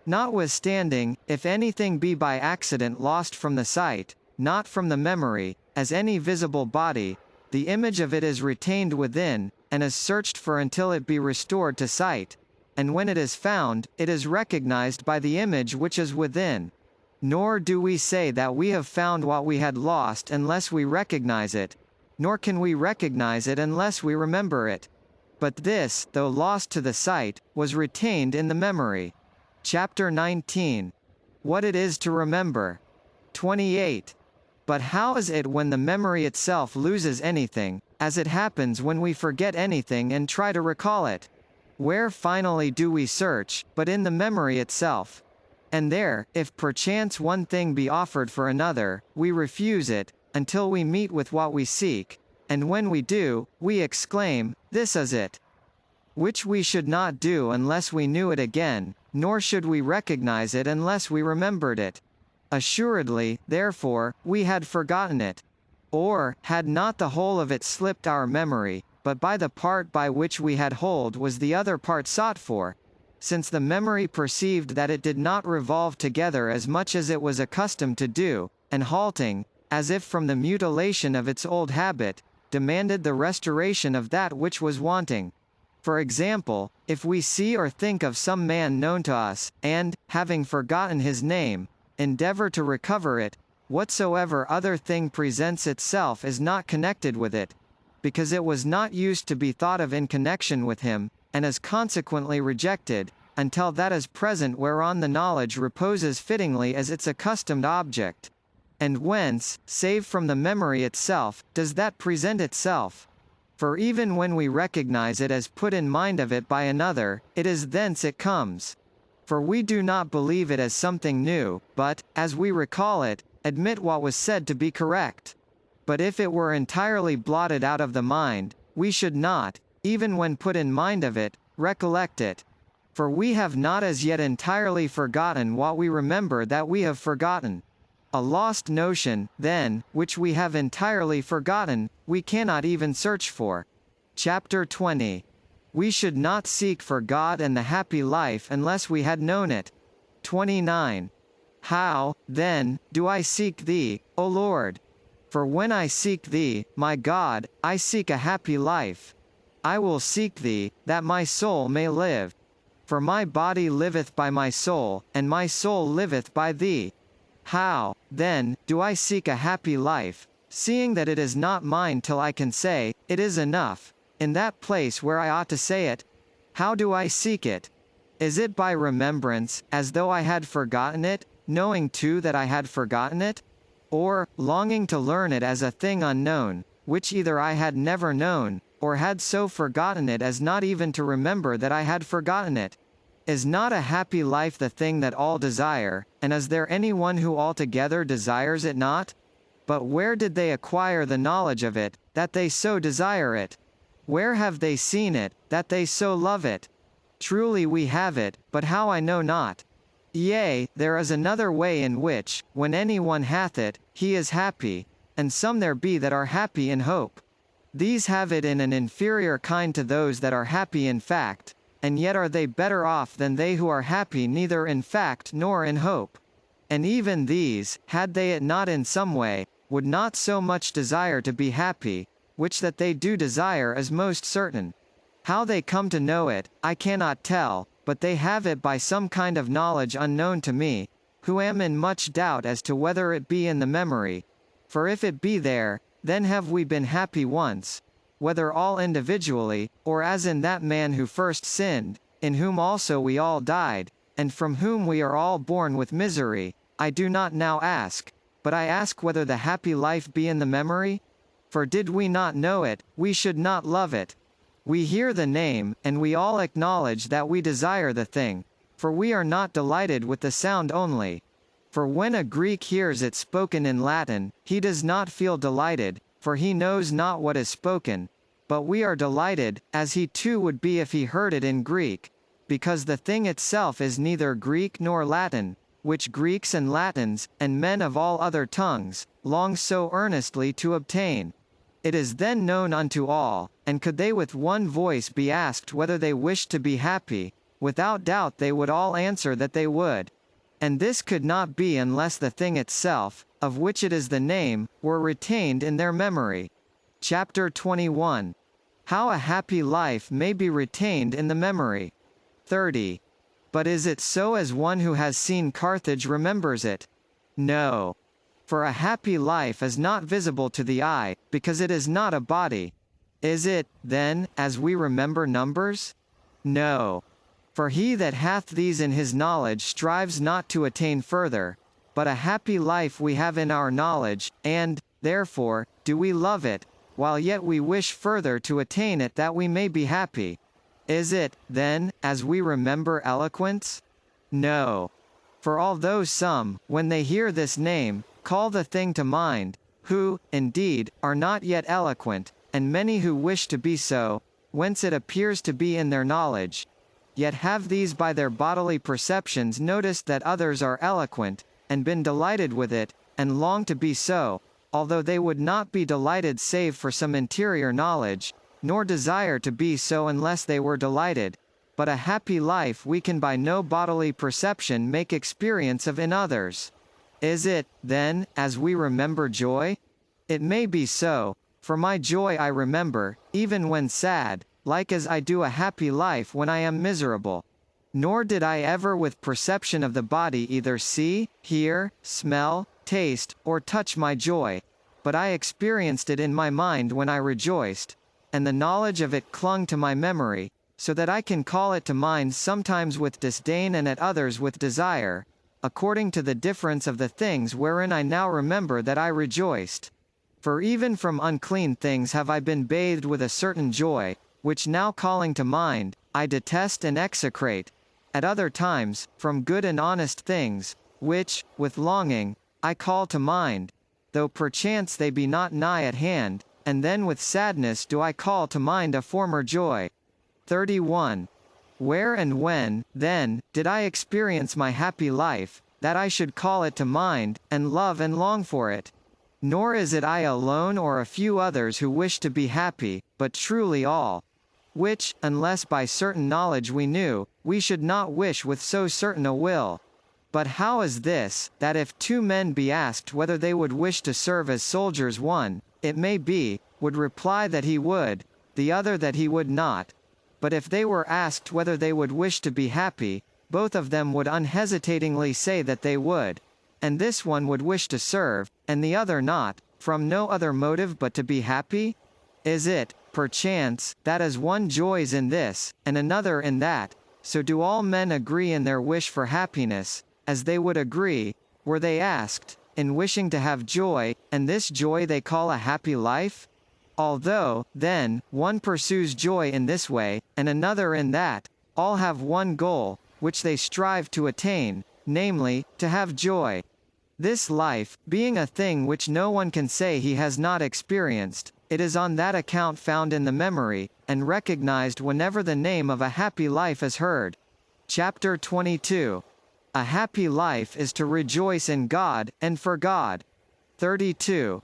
Notwithstanding, if anything be by accident lost from the sight, not from the memory, as any visible body, the image of it is retained within, and is searched for until it be restored to sight, and when it is found, it is recognized by the image which is within. Nor do we say that we have found what we had lost unless we recognize it, nor can we recognize it unless we remember it. But this, though lost to the sight, was retained in the memory. Chapter 19. What it is to remember. 28. But how is it when the memory itself loses anything, as it happens when we forget anything and try to recall it? Where finally do we search, but in the memory itself? And there, if perchance one thing be offered for another, we refuse it, until we meet with what we seek, and when we do, we exclaim, This is it. Which we should not do unless we knew it again, nor should we recognize it unless we remembered it. Assuredly, therefore, we had forgotten it. Or, had not the whole of it slipped our memory, but by the part by which we had hold was the other part sought for, since the memory perceived that it did not revolve together as much as it was accustomed to do, and halting, as if from the mutilation of its old habit, demanded the restoration of that which was wanting. For example, if we see or think of some man known to us, and, having forgotten his name, endeavor to recover it, whatsoever other thing presents itself is not connected with it, because it was not used to be thought of in connection with him, and is consequently rejected, until that is present whereon the knowledge reposes fittingly as its accustomed object. And whence, save from the memory itself, does that present itself? For even when we recognize it as put in mind of it by another, it is thence it comes. For we do not believe it as something new, but, as we recall it, admit what was said to be correct. But if it were entirely blotted out of the mind, we should not, even when put in mind of it, recollect it. For we have not as yet entirely forgotten what we remember that we have forgotten. A lost notion, then, which we have entirely forgotten, we cannot even search for. Chapter 20. We should not seek for God and the happy life unless we had known it. 29. How, then, do I seek thee, O Lord? For when I seek thee, my God, I seek a happy life. I will seek thee, that my soul may live. For my body liveth by my soul, and my soul liveth by thee. How, then, do I seek a happy life, seeing that it is not mine till I can say, it is enough, in that place where I ought to say it? How do I seek it? Is it by remembrance, as though I had forgotten it, knowing too that I had forgotten it? Or, longing to learn it as a thing unknown, which either I had never known, or had so forgotten it as not even to remember that I had forgotten it? Is not a happy life the thing that all desire, and is there any one who altogether desires it not? But where did they acquire the knowledge of it, that they so desire it? Where have they seen it, that they so love it? Truly we have it, but how I know not. Yea, there is another way in which, when any one hath it, he is happy, and some there be that are happy in hope. These have it in an inferior kind to those that are happy in fact, and yet are they better off than they who are happy neither in fact nor in hope. And even these, had they it not in some way, would not so much desire to be happy, which that they do desire is most certain. How they come to know it, I cannot tell, but they have it by some kind of knowledge unknown to me, who am in much doubt as to whether it be in the memory. For if it be there, then have we been happy once, whether all individually, or as in that man who first sinned, in whom also we all died, and from whom we are all born with misery, I do not now ask, but I ask whether the happy life be in the memory? For did we not know it, we should not love it. We hear the name, and we all acknowledge that we desire the thing, for we are not delighted with the sound only. For when a Greek hears it spoken in Latin, he does not feel delighted, for he knows not what is spoken, but we are delighted, as he too would be if he heard it in Greek, because the thing itself is neither Greek nor Latin, which Greeks and Latins, and men of all other tongues, long so earnestly to obtain. It is then known unto all, and could they with one voice be asked whether they wished to be happy, without doubt they would all answer that they would. And this could not be unless the thing itself, of which it is the name, were retained in their memory. Chapter 21. How a happy life may be retained in the memory. 30. But is it so as one who has seen Carthage remembers it? No. For a happy life is not visible to the eye, because it is not a body. Is it, then, as we remember numbers? No. For he that hath these in his knowledge strives not to attain further, but a happy life we have in our knowledge, and, therefore, do we love it, while yet we wish further to attain it that we may be happy. Is it, then, as we remember eloquence? No. For although some, when they hear this name, call the thing to mind, who, indeed, are not yet eloquent, and many who wish to be so, whence it appears to be in their knowledge, yet have these by their bodily perceptions noticed that others are eloquent, and been delighted with it, and long to be so, although they would not be delighted save for some interior knowledge, nor desire to be so unless they were delighted. But a happy life we can by no bodily perception make experience of in others. Is it, then, as we remember joy? It may be so, For my joy I remember, even when sad, like as I do a happy life when I am miserable. Nor did I ever with perception of the body either see, hear, smell, taste, or touch my joy, but I experienced it in my mind when I rejoiced, and the knowledge of it clung to my memory, so that I can call it to mind sometimes with disdain and at others with desire, according to the difference of the things wherein I now remember that I rejoiced. For even from unclean things have I been bathed with a certain joy, which now calling to mind, I detest and execrate. At other times, from good and honest things, which, with longing, I call to mind, though perchance they be not nigh at hand, and then with sadness do I call to mind a former joy. 31. Where and when, then, did I experience my happy life, that I should call it to mind, and love and long for it? Nor is it I alone or a few others who wish to be happy, but truly all. Which, unless by certain knowledge we knew, we should not wish with so certain a will. But how is this, that if two men be asked whether they would wish to serve as soldiers, one, it may be, would reply that he would, the other that he would not. But if they were asked whether they would wish to be happy, both of them would unhesitatingly say that they would. And this one would wish to serve, and the other not, from no other motive but to be happy? Is it, perchance, that as one joys in this, and another in that, so do all men agree in their wish for happiness, as they would agree, were they asked, in wishing to have joy, and this joy they call a happy life? Although, then, one pursues joy in this way, and another in that, all have one goal, which they strive to attain, namely, to have joy. This life, being a thing which no one can say he has not experienced, it is on that account found in the memory, and recognized whenever the name of a happy life is heard. Chapter 22. A happy life is to rejoice in God, and for God. 32.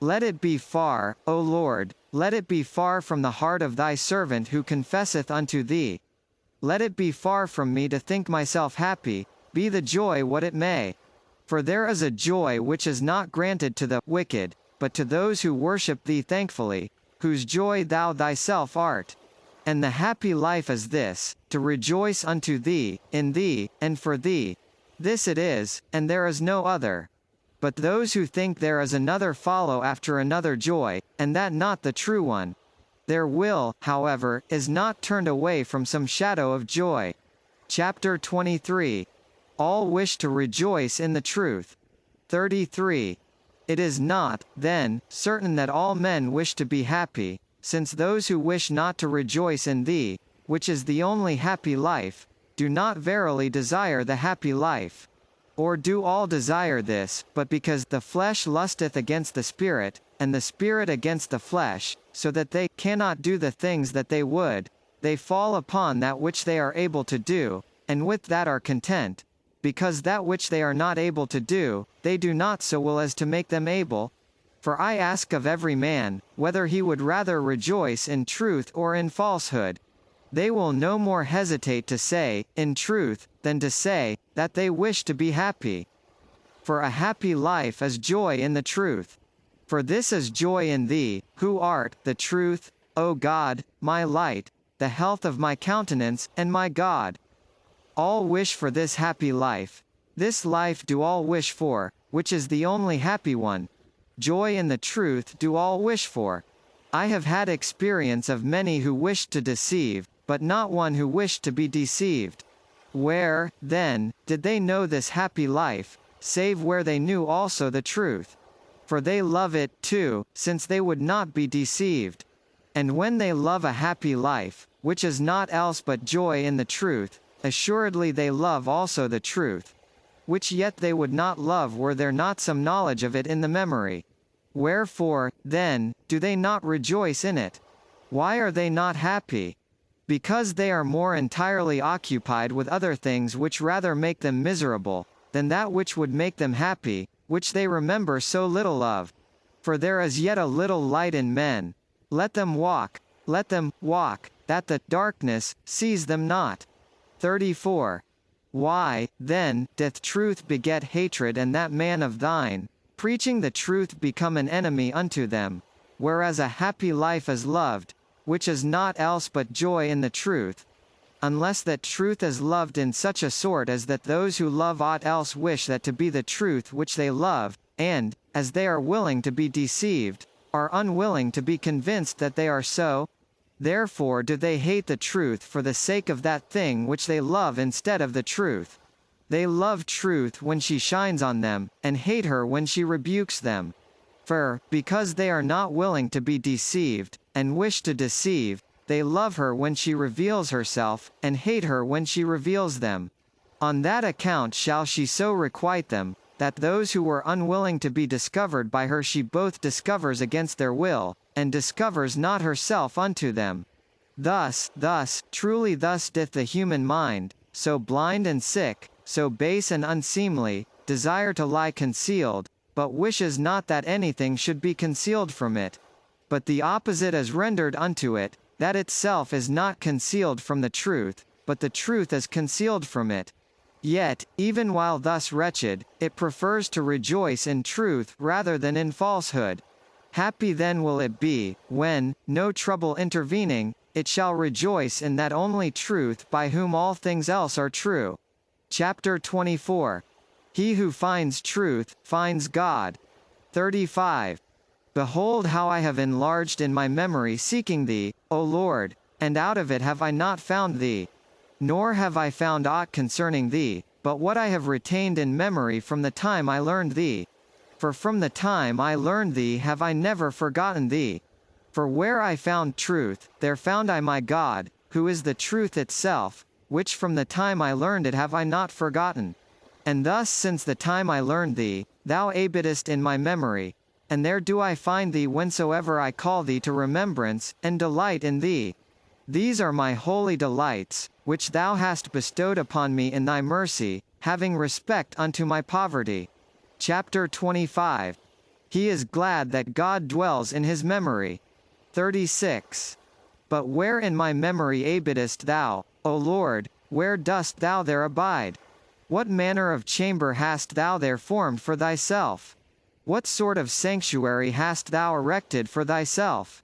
Let it be far, O Lord, let it be far from the heart of thy servant who confesseth unto thee. Let it be far from me to think myself happy, be the joy what it may. For there is a joy which is not granted to the wicked, but to those who worship thee thankfully, whose joy thou thyself art. And the happy life is this, to rejoice unto thee, in thee, and for thee. This it is, and there is no other. But those who think there is another follow after another joy, and that not the true one. Their will, however, is not turned away from some shadow of joy. Chapter 23. All wish to rejoice in the truth. 33. It is not, then, certain that all men wish to be happy, since those who wish not to rejoice in thee, which is the only happy life, do not verily desire the happy life. Or do all desire this, but because the flesh lusteth against the spirit, and the spirit against the flesh, so that they cannot do the things that they would, they fall upon that which they are able to do, and with that are content, because that which they are not able to do, they do not so well as to make them able. For I ask of every man, whether he would rather rejoice in truth or in falsehood. They will no more hesitate to say, in truth, than to say, that they wish to be happy. For a happy life is joy in the truth. For this is joy in thee, who art the truth, O God, my light, the health of my countenance, and my God. All wish for this happy life. This life do all wish for, which is the only happy one. Joy in the truth do all wish for. I have had experience of many who wished to deceive, but not one who wished to be deceived. Where, then, did they know this happy life, save where they knew also the truth? For they love it, too, since they would not be deceived. And when they love a happy life, which is not else but joy in the truth, assuredly they love also the truth, which yet they would not love were there not some knowledge of it in the memory. Wherefore, then, do they not rejoice in it? Why are they not happy? Because they are more entirely occupied with other things which rather make them miserable, than that which would make them happy, which they remember so little of. For there is yet a little light in men. Let them walk, that the darkness seize them not. 34. Why, then, doth truth beget hatred, and that man of thine, preaching the truth become an enemy unto them? whereas a happy life is loved, which is naught else but joy in the truth, unless that truth is loved in such a sort as that those who love aught else wish that to be the truth which they love, and, as they are willing to be deceived, are unwilling to be convinced that they are so. Therefore do they hate the truth for the sake of that thing which they love instead of the truth. They love truth when she shines on them, and hate her when she rebukes them. For, because they are not willing to be deceived, and wish to deceive, they love her when she reveals herself, and hate her when she reveals them. On that account shall she so requite them, that those who were unwilling to be discovered by her she both discovers against their will, and discovers not herself unto them. Thus, truly thus doth the human mind, so blind and sick, so base and unseemly, desire to lie concealed, but wishes not that anything should be concealed from it. But the opposite is rendered unto it, that itself is not concealed from the truth, but the truth is concealed from it. Yet, even while thus wretched, it prefers to rejoice in truth rather than in falsehood. Happy then will it be, when, no trouble intervening, it shall rejoice in that only truth by whom all things else are true. Chapter 24. He who finds truth, finds God. 35. Behold how I have enlarged in my memory seeking thee, O Lord, and out of it have I not found thee. Nor have I found aught concerning thee, but what I have retained in memory from the time I learned thee. For from the time I learned thee have I never forgotten thee. For where I found truth, there found I my God, who is the truth itself, which from the time I learned it have I not forgotten. And thus since the time I learned thee, thou abidest in my memory, and there do I find thee whensoever I call thee to remembrance, and delight in thee. These are my holy delights, which thou hast bestowed upon me in thy mercy, having respect unto my poverty. Chapter 25. He is glad that God dwells in his memory. 36. But where in my memory abidest thou, O Lord, where dost thou there abide? What manner of chamber hast thou there formed for thyself? What sort of sanctuary hast thou erected for thyself?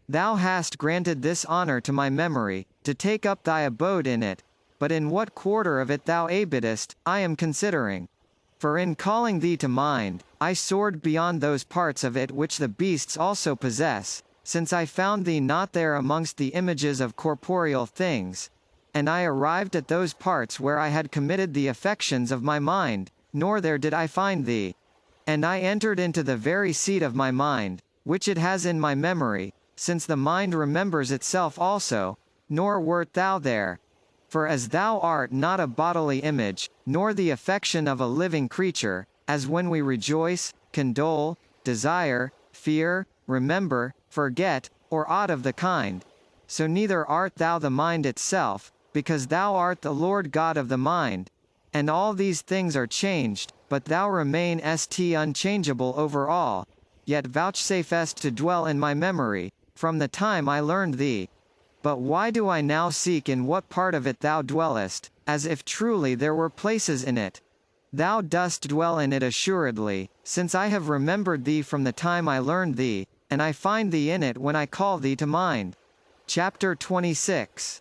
Thou hast granted this honor to my memory, to take up thy abode in it, but in what quarter of it thou abidest, I am considering. For in calling thee to mind, I soared beyond those parts of it which the beasts also possess, since I found thee not there amongst the images of corporeal things. And I arrived at those parts where I had committed the affections of my mind, nor there did I find thee. And I entered into the very seat of my mind, which it has in my memory, since the mind remembers itself also, nor wert thou there. For as thou art not a bodily image, nor the affection of a living creature, as when we rejoice, condole, desire, fear, remember, forget, or aught of the kind, so neither art thou the mind itself, because thou art the Lord God of the mind. And all these things are changed, but thou remain unchangeable over all, yet vouchsafest to dwell in my memory, from the time I learned thee. But why do I now seek in what part of it thou dwellest, as if truly there were places in it? Thou dost dwell in it assuredly, since I have remembered thee from the time I learned thee, and I find thee in it when I call thee to mind. Chapter 26.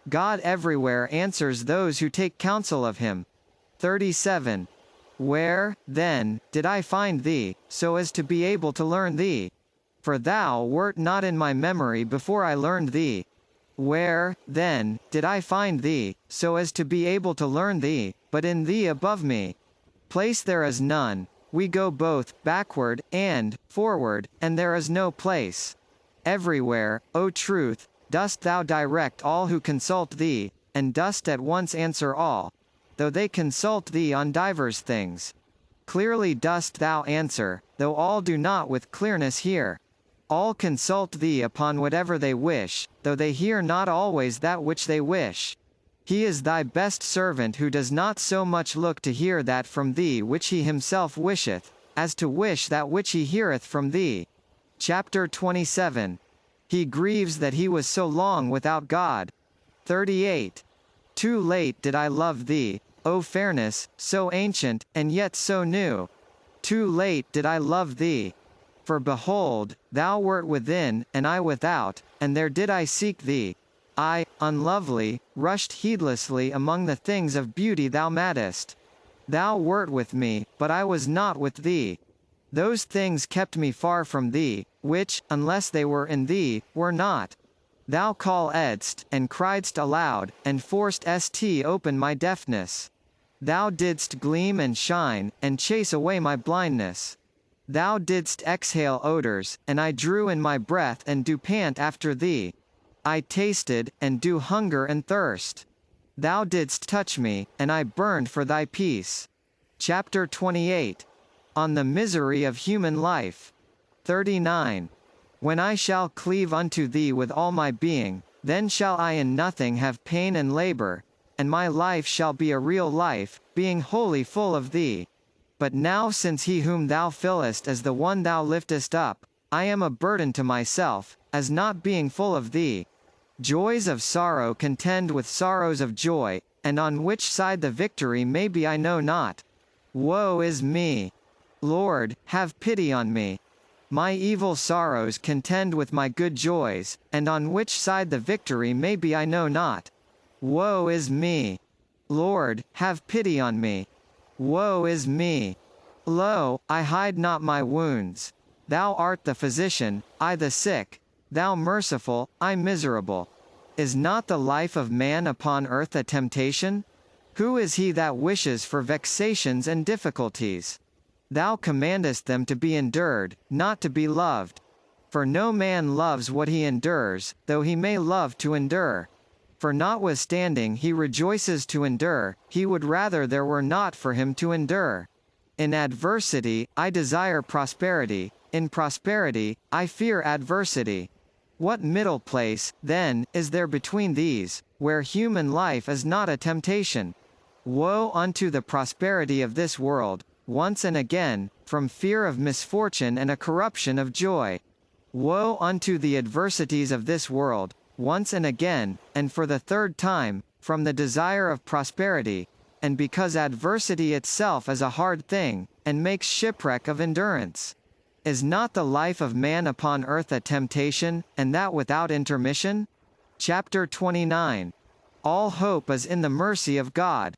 God everywhere answers those who take counsel of him. 37. Where, then, did I find thee, so as to be able to learn thee? For thou wert not in my memory before I learned thee. Where, then, did I find thee, so as to be able to learn thee, but in thee above me? Place there is none, we go both backward and forward, and there is no place. Everywhere, O truth, dost thou direct all who consult thee, and dost at once answer all, though they consult thee on divers things. Clearly dost thou answer, though all do not with clearness hear. All consult thee upon whatever they wish, though they hear not always that which they wish. He is thy best servant who does not so much look to hear that from thee which he himself wisheth, as to wish that which he heareth from thee. Chapter 27. He grieves that he was so long without God. 38. Too late did I love thee, O fairness, so ancient, and yet so new. Too late did I love thee. For behold, thou wert within, and I without, and there did I seek thee. I, unlovely, rushed heedlessly among the things of beauty thou madest. Thou wert with me, but I was not with thee. Those things kept me far from thee, which, unless they were in thee, were not. Thou calledst, and criedst aloud, and forcedst open my deafness. Thou didst gleam and shine, and chase away my blindness. Thou didst exhale odors, and I drew in my breath and do pant after thee. I tasted, and do hunger and thirst. Thou didst touch me, and I burned for thy peace. Chapter 28. On the misery of human life. 39. When I shall cleave unto thee with all my being, then shall I in nothing have pain and labor, and my life shall be a real life, being wholly full of thee. But now since he whom thou fillest is the one thou liftest up, I am a burden to myself, as not being full of thee. Joys of sorrow contend with sorrows of joy, and on which side the victory may be I know not. Woe is me! Lord, have pity on me. My evil sorrows contend with my good joys, and on which side the victory may be I know not. Woe is me! Lord, have pity on me. Woe is me! Lo, I hide not my wounds. Thou art the physician, I the sick. Thou merciful, I miserable. Is not the life of man upon earth a temptation? Who is he that wishes for vexations and difficulties? Thou commandest them to be endured, not to be loved. For no man loves what he endures, though he may love to endure. For notwithstanding he rejoices to endure, he would rather there were not for him to endure. In adversity, I desire prosperity, in prosperity, I fear adversity. What middle place, then, is there between these, where human life is not a temptation? Woe unto the prosperity of this world, once and again, from fear of misfortune and a corruption of joy. Woe unto the adversities of this world, once and again, and for the third time, from the desire of prosperity, and because adversity itself is a hard thing, and makes shipwreck of endurance. Is not the life of man upon earth a temptation, and that without intermission? Chapter 29. All hope is in the mercy of God.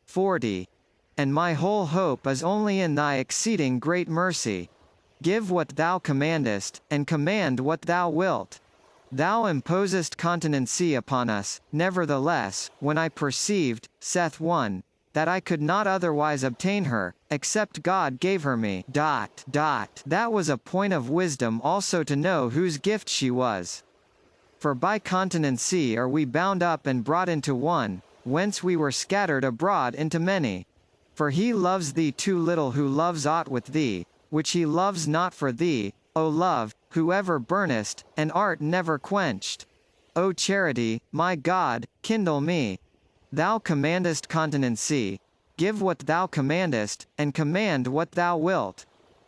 40. And my whole hope is only in thy exceeding great mercy. Give what thou commandest, and command what thou wilt. Thou imposest continency upon us, nevertheless, when I perceived, saith one, that I could not otherwise obtain her, except God gave her me. That was a point of wisdom also to know whose gift she was. For by continency are we bound up and brought into one, whence we were scattered abroad into many. For he loves thee too little who loves aught with thee, which he loves not for thee, O love, who ever burnest, and art never quenched. O charity, my God, kindle me. Thou commandest continency. Give what thou commandest, and command what thou wilt.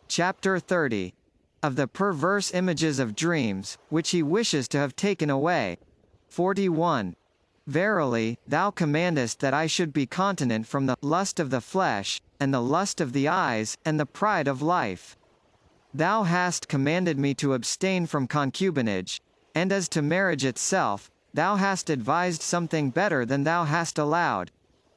Chapter 30. Of the perverse images of dreams, which he wishes to have taken away. 41. Verily, thou commandest that I should be continent from the lust of the flesh, and the lust of the eyes, and the pride of life. Thou hast commanded me to abstain from concubinage, and as to marriage itself, thou hast advised something better than thou hast allowed.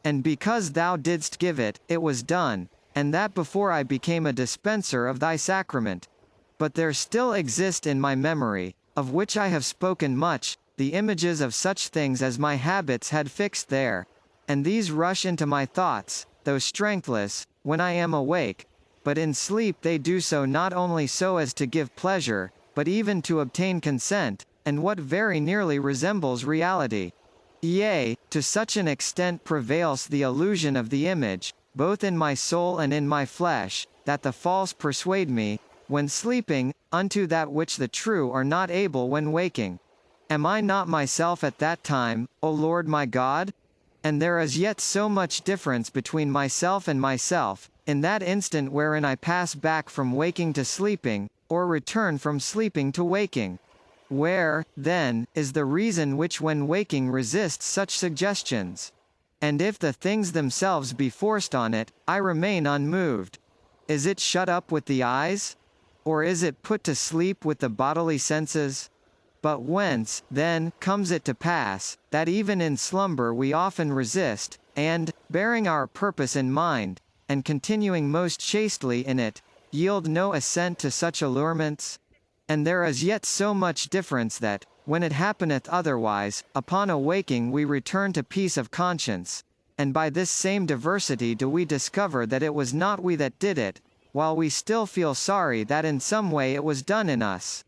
And because thou didst give it, it was done, and that before I became a dispenser of thy sacrament. But there still exist in my memory, of which I have spoken much, the images of such things as my habits had fixed there. And these rush into my thoughts, though strengthless, when I am awake, but in sleep they do so not only so as to give pleasure, but even to obtain consent, and what very nearly resembles reality. Yea, to such an extent prevails the illusion of the image, both in my soul and in my flesh, that the false persuade me, when sleeping, unto that which the true are not able when waking. Am I not myself at that time, O Lord my God? And there is yet so much difference between myself and myself, in that instant wherein I pass back from waking to sleeping, or return from sleeping to waking. Where, then, is the reason which when waking resists such suggestions? And if the things themselves be forced on it, I remain unmoved. Is it shut up with the eyes? Or is it put to sleep with the bodily senses? But whence, then, comes it to pass, that even in slumber we often resist, and, bearing our purpose in mind, and continuing most chastely in it, yield no assent to such allurements? And there is yet so much difference that, when it happeneth otherwise, upon awaking we return to peace of conscience, and by this same diversity do we discover that it was not we that did it, while we still feel sorry that in some way it was done in us.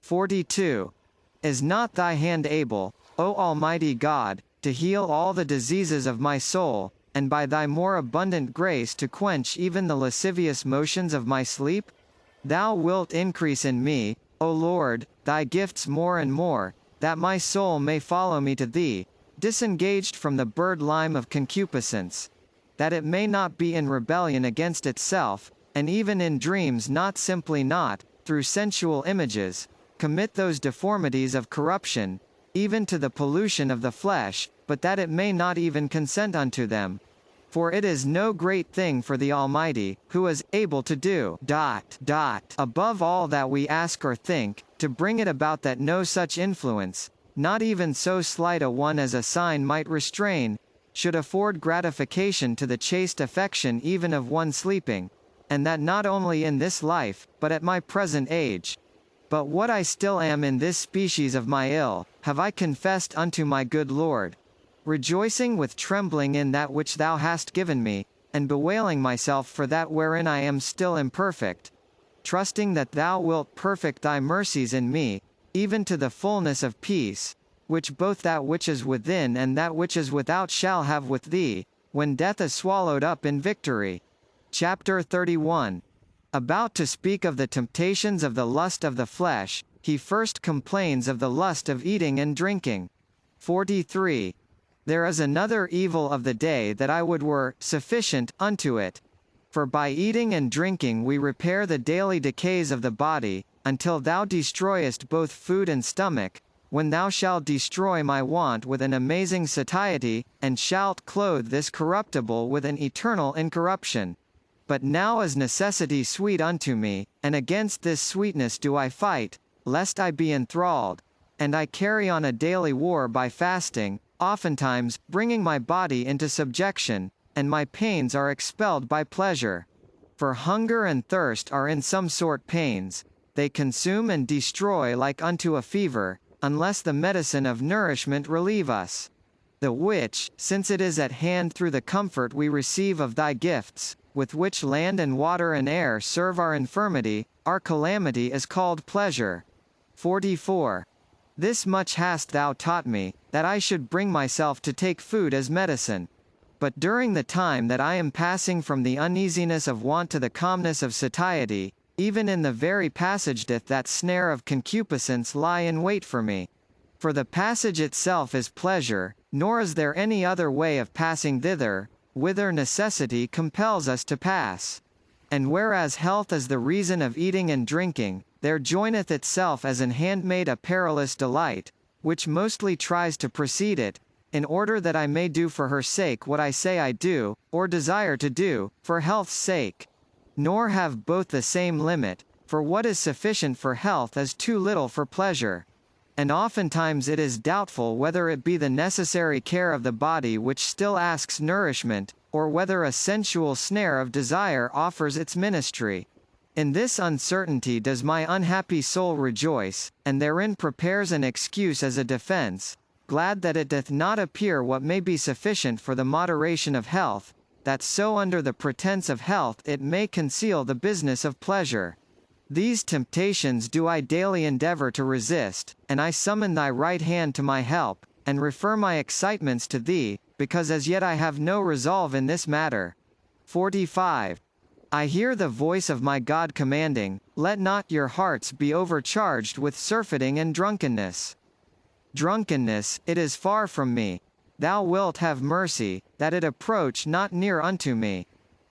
42. Is not thy hand able, O Almighty God, to heal all the diseases of my soul, and by thy more abundant grace to quench even the lascivious motions of my sleep? Thou wilt increase in me, O Lord, thy gifts more and more, that my soul may follow me to thee, disengaged from the bird-lime of concupiscence, that it may not be in rebellion against itself, and even in dreams not simply not, through sensual images, commit those deformities of corruption, even to the pollution of the flesh, but that it may not even consent unto them. For it is no great thing for the Almighty, who is able to do above all that we ask or think, to bring it about that no such influence, not even so slight a one as a sign might restrain, should afford gratification to the chaste affection even of one sleeping, and that not only in this life, but at my present age. But what I still am in this species of my ill, have I confessed unto my good Lord, rejoicing with trembling in that which thou hast given me, and bewailing myself for that wherein I am still imperfect, trusting that thou wilt perfect thy mercies in me, even to the fullness of peace, which both that which is within and that which is without shall have with thee, when death is swallowed up in victory. Chapter 31. About to speak of the temptations of the lust of the flesh, he first complains of the lust of eating and drinking. 43. There is another evil of the day that I would were sufficient unto it. For by eating and drinking we repair the daily decays of the body, until thou destroyest both food and stomach, when thou shalt destroy my want with an amazing satiety, and shalt clothe this corruptible with an eternal incorruption. But now is necessity sweet unto me, and against this sweetness do I fight, lest I be enthralled, and I carry on a daily war by fasting, oftentimes, bringing my body into subjection, and my pains are expelled by pleasure. For hunger and thirst are in some sort pains, they consume and destroy like unto a fever, unless the medicine of nourishment relieve us. The which, since it is at hand through the comfort we receive of thy gifts, with which land and water and air serve our infirmity, our calamity is called pleasure. 44. This much hast thou taught me, that I should bring myself to take food as medicine. But during the time that I am passing from the uneasiness of want to the calmness of satiety, even in the very passage doth that snare of concupiscence lie in wait for me. For the passage itself is pleasure, nor is there any other way of passing thither, whither necessity compels us to pass. And whereas health is the reason of eating and drinking, there joineth itself as an handmaid a perilous delight, which mostly tries to precede it, in order that I may do for her sake what I say I do, or desire to do, for health's sake. Nor have both the same limit, for what is sufficient for health is too little for pleasure. And oftentimes it is doubtful whether it be the necessary care of the body which still asks nourishment, or whether a sensual snare of desire offers its ministry. In this uncertainty does my unhappy soul rejoice, and therein prepares an excuse as a defense, glad that it doth not appear what may be sufficient for the moderation of health, that so under the pretence of health it may conceal the business of pleasure. These temptations do I daily endeavor to resist, and I summon thy right hand to my help, and refer my excitements to thee, because as yet I have no resolve in this matter. 45. I hear the voice of my God commanding, let not your hearts be overcharged with surfeiting and drunkenness. Drunkenness, it is far from me. Thou wilt have mercy, that it approach not near unto me.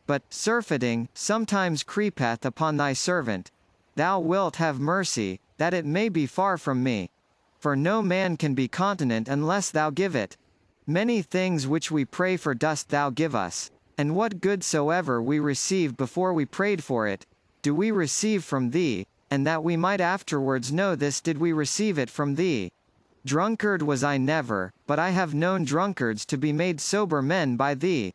But, surfeiting, sometimes creepeth upon thy servant. Thou wilt have mercy, that it may be far from me. For no man can be continent unless thou give it. Many things which we pray for dost thou give us, and what good soever we receive before we prayed for it, do we receive from thee, and that we might afterwards know this did we receive it from thee. Drunkard was I never, but I have known drunkards to be made sober men by thee.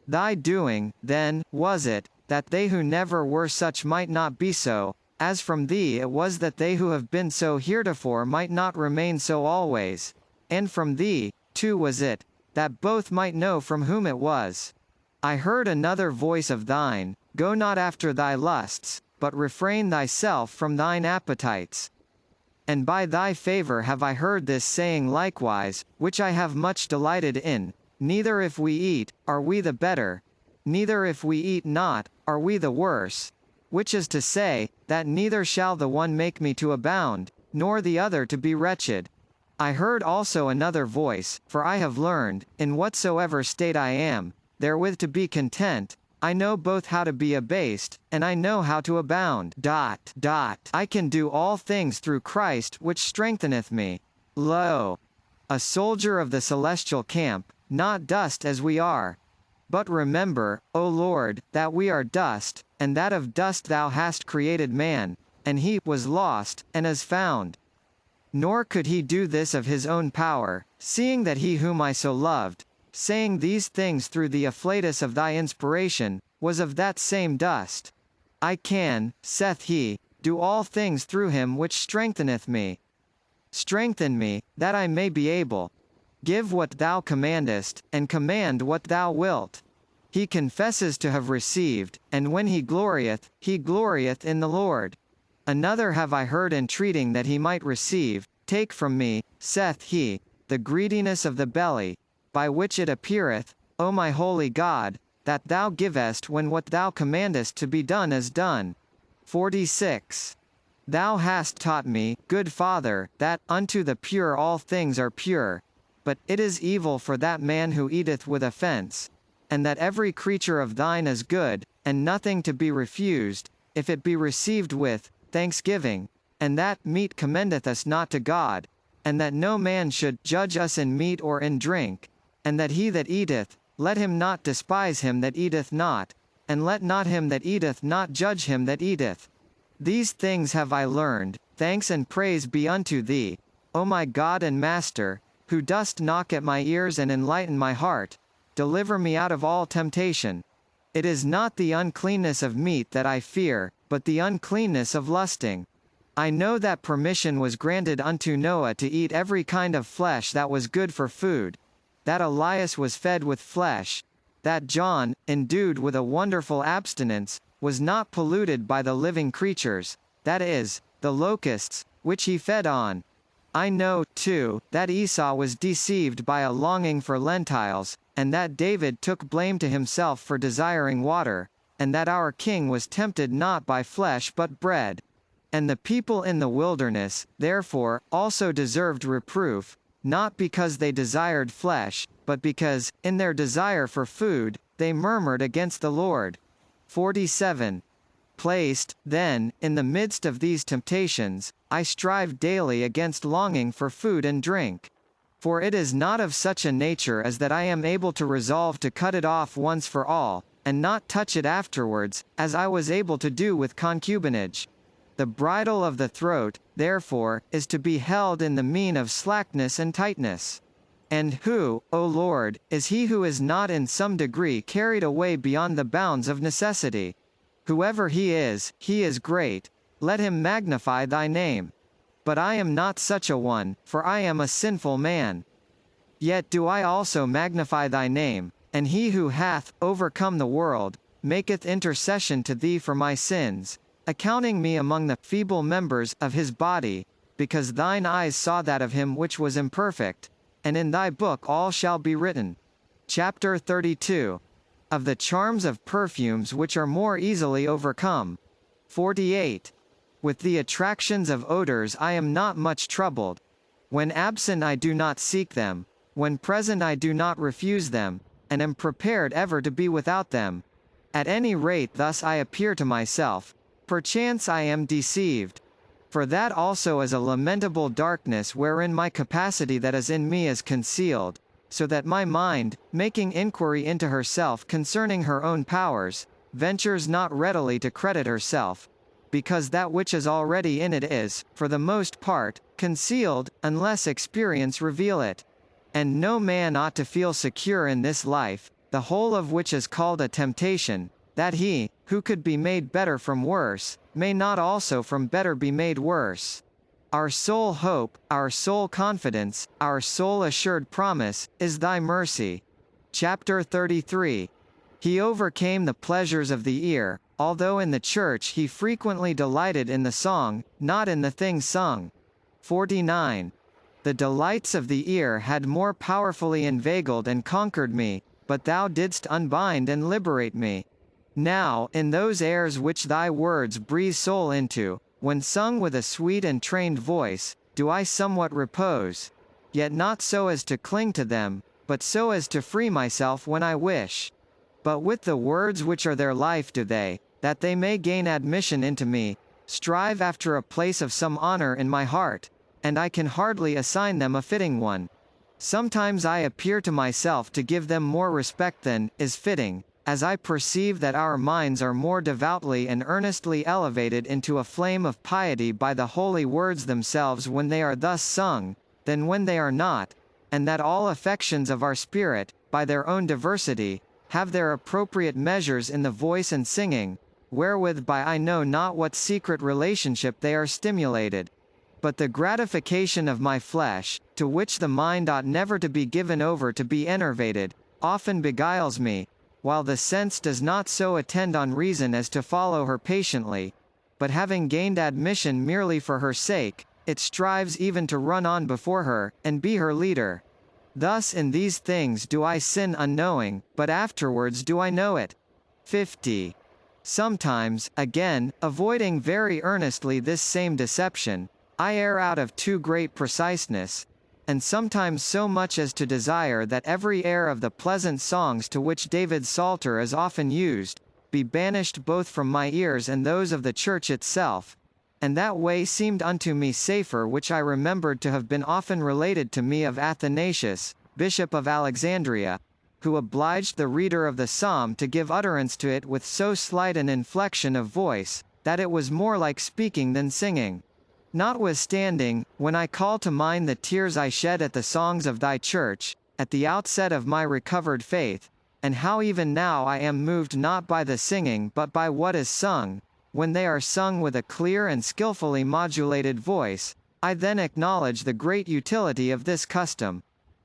Thy doing, then, was it, that they who never were such might not be so, as from thee it was that they who have been so heretofore might not remain so always. And from thee, too was it, that both might know from whom it was. I heard another voice of thine, Go not after thy lusts, but refrain thyself from thine appetites. And by thy favour have I heard this saying likewise, which I have much delighted in, Neither if we eat, are we the better, neither if we eat not, are we the worse, which is to say, that neither shall the one make me to abound, nor the other to be wretched. I heard also another voice, for I have learned, in whatsoever state I am, therewith to be content. I know both how to be abased, and I know how to abound. I can do all things through Christ which strengtheneth me. Lo! A soldier of the celestial camp, not dust as we are. But remember, O Lord, that we are dust, and that of dust thou hast created man, and he was lost, and is found. Nor could he do this of his own power, seeing that he whom I so loved, saying these things through the afflatus of thy inspiration, was of that same dust. I can, saith he, do all things through him which strengtheneth me. Strengthen me, that I may be able. Give what thou commandest, and command what thou wilt. He confesses to have received, and when he glorieth in the Lord. Another have I heard entreating that he might receive, Take from me, saith he, the greediness of the belly, by which it appeareth, O my holy God, that thou givest when what thou commandest to be done is done. 46. Thou hast taught me, good Father, that unto the pure all things are pure, but it is evil for that man who eateth with offence, and that every creature of thine is good, and nothing to be refused, if it be received with thanksgiving, and that meat commendeth us not to God, and that no man should judge us in meat or in drink, and that he that eateth, let him not despise him that eateth not, and let not him that eateth not judge him that eateth. These things have I learned, thanks and praise be unto thee, O my God and Master, who dost knock at my ears and enlighten my heart. Deliver me out of all temptation. It is not the uncleanness of meat that I fear, but the uncleanness of lusting. I know that permission was granted unto Noah to eat every kind of flesh that was good for food, that Elias was fed with flesh, that John, endued with a wonderful abstinence, was not polluted by the living creatures, that is, the locusts, which he fed on. I know, too, that Esau was deceived by a longing for lentiles, and that David took blame to himself for desiring water, and that our king was tempted not by flesh but bread. And the people in the wilderness, therefore, also deserved reproof, not because they desired flesh, but because, in their desire for food, they murmured against the Lord. 47. Placed, then, in the midst of these temptations, I strive daily against longing for food and drink. For it is not of such a nature as that I am able to resolve to cut it off once for all, and not touch it afterwards, as I was able to do with concubinage. The bridle of the throat, therefore, is to be held in the mean of slackness and tightness. And who, O Lord, is he who is not in some degree carried away beyond the bounds of necessity? Whoever he is great. Let him magnify thy name. But I am not such a one, for I am a sinful man. Yet do I also magnify thy name, and he who hath overcome the world, maketh intercession to thee for my sins, accounting me among the feeble members of his body, because thine eyes saw that of him which was imperfect, and in thy book all shall be written. Chapter 32. Of the charms of perfumes which are more easily overcome. 48. With the attractions of odors I am not much troubled. When absent I do not seek them, when present I do not refuse them, and am prepared ever to be without them. At any rate thus I appear to myself. Perchance I am deceived. For that also is a lamentable darkness wherein my capacity that is in me is concealed, so that my mind, making inquiry into herself concerning her own powers, ventures not readily to credit herself. because that which is already in it is, for the most part, concealed, unless experience reveal it. And no man ought to feel secure in this life, the whole of which is called a temptation, that he, who could be made better from worse, may not also from better be made worse. Our sole hope, our sole confidence, our sole assured promise, is thy mercy. Chapter 33. He overcame the pleasures of the ear, although in the church he frequently delighted in the song, not in the things sung. 49. The delights of the ear had more powerfully inveigled and conquered me, but thou didst unbind and liberate me. Now, in those airs which thy words breathe soul into, when sung with a sweet and trained voice, do I somewhat repose. Yet not so as to cling to them, but so as to free myself when I wish. But with the words which are their life do they, that they may gain admission into me, strive after a place of some honor in my heart, and I can hardly assign them a fitting one. Sometimes I appear to myself to give them more respect than is fitting, as I perceive that our minds are more devoutly and earnestly elevated into a flame of piety by the holy words themselves when they are thus sung, than when they are not, and that all affections of our spirit, by their own diversity, have their appropriate measures in the voice and singing, wherewith by I know not what secret relationship they are stimulated. But the gratification of my flesh, to which the mind ought never to be given over to be enervated, often beguiles me, while the sense does not so attend on reason as to follow her patiently, but having gained admission merely for her sake, it strives even to run on before her, and be her leader. Thus in these things do I sin unknowing, but afterwards do I know it. 50. Sometimes, again, avoiding very earnestly this same deception, I err out of too great preciseness, and sometimes so much as to desire that every air of the pleasant songs to which David's Psalter is often used, be banished both from my ears and those of the church itself, and that way seemed unto me safer, which I remembered to have been often related to me of Athanasius, Bishop of Alexandria, who obliged the reader of the psalm to give utterance to it with so slight an inflection of voice, that it was more like speaking than singing. Notwithstanding, when I call to mind the tears I shed at the songs of thy church, at the outset of my recovered faith, and how even now I am moved not by the singing but by what is sung, when they are sung with a clear and skillfully modulated voice, I then acknowledge the great utility of this custom.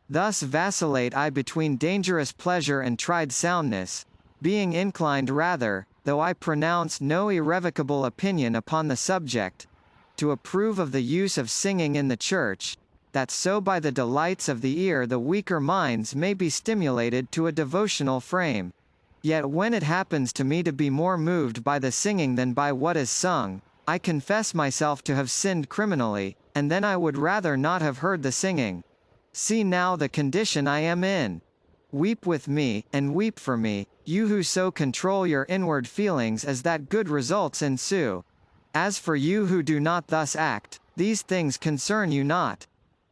Thus vacillate I between dangerous pleasure and tried soundness, being inclined rather, though I pronounce no irrevocable opinion upon the subject, to approve of the use of singing in the church, that so by the delights of the ear the weaker minds may be stimulated to a devotional frame. Yet when it happens to me to be more moved by the singing than by what is sung, I confess myself to have sinned criminally, and then I would rather not have heard the singing. See now the condition I am in. Weep with me, and weep for me, you who so control your inward feelings as that good results ensue. As for you who do not thus act, these things concern you not.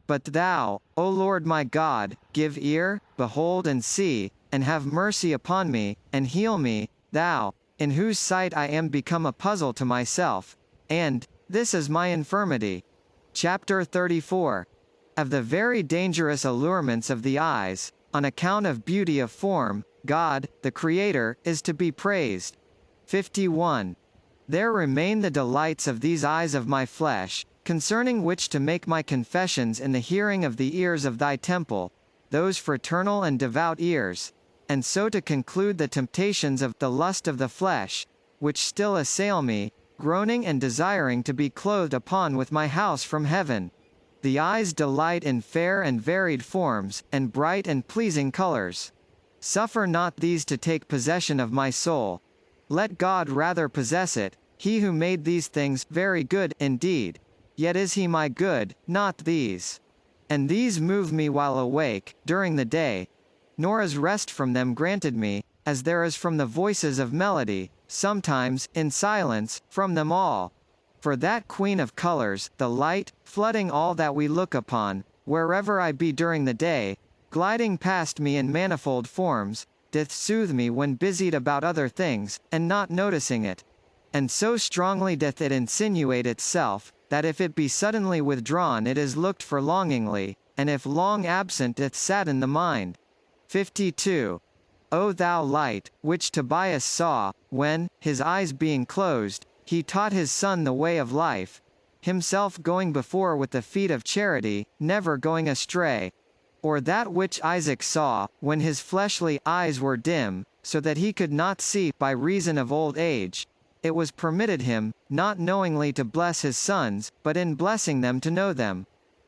But thou, O Lord my God, give ear, behold and see, and have mercy upon me, and heal me, thou, in whose sight I am become a puzzle to myself, and, this is my infirmity. Chapter 34. Of the very dangerous allurements of the eyes, on account of beauty of form, God, the Creator, is to be praised. 51. There remain the delights of these eyes of my flesh, concerning which to make my confessions in the hearing of the ears of thy temple, those fraternal and devout ears, and so to conclude the temptations of the lust of the flesh, which still assail me, groaning and desiring to be clothed upon with my house from heaven. The eyes delight in fair and varied forms, and bright and pleasing colors. Suffer not these to take possession of my soul. Let God rather possess it, he who made these things, very good, indeed. Yet is he my good, not these. And these move me while awake, during the day, nor is rest from them granted me, as there is from the voices of melody, sometimes, in silence, from them all. For that queen of colors, the light, flooding all that we look upon, wherever I be during the day, gliding past me in manifold forms, doth soothe me when busied about other things, and not noticing it. and so strongly doth it insinuate itself, that if it be suddenly withdrawn it is looked for longingly, and if long absent doth sadden the mind. 52. O thou light, which Tobias saw, when, his eyes being closed, he taught his son the way of life, himself going before with the feet of charity, never going astray. Or that which Isaac saw, when his fleshly eyes were dim, so that he could not see, by reason of old age, it was permitted him, not knowingly to bless his sons, but in blessing them to know them.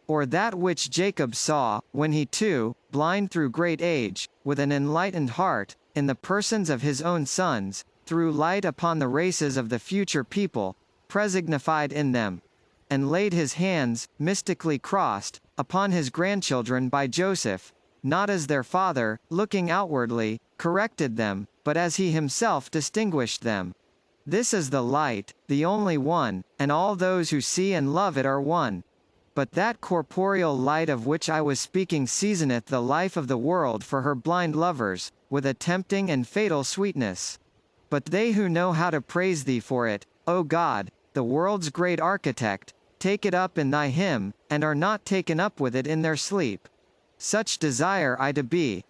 Or that which Jacob saw, when he too, blind through great age, with an enlightened heart, in the persons of his own sons, threw light upon the races of the future people, presignified in them, and laid his hands, mystically crossed, upon his grandchildren by Joseph, not as their father, looking outwardly, corrected them, but as he himself distinguished them. This is the light, the only one, and all those who see and love it are one. But that corporeal light of which I was speaking seasoneth the life of the world for her blind lovers, with a tempting and fatal sweetness. But they who know how to praise thee for it, O God, the world's great architect, take it up in thy hymn, and are not taken up with it in their sleep. Such desire I to be.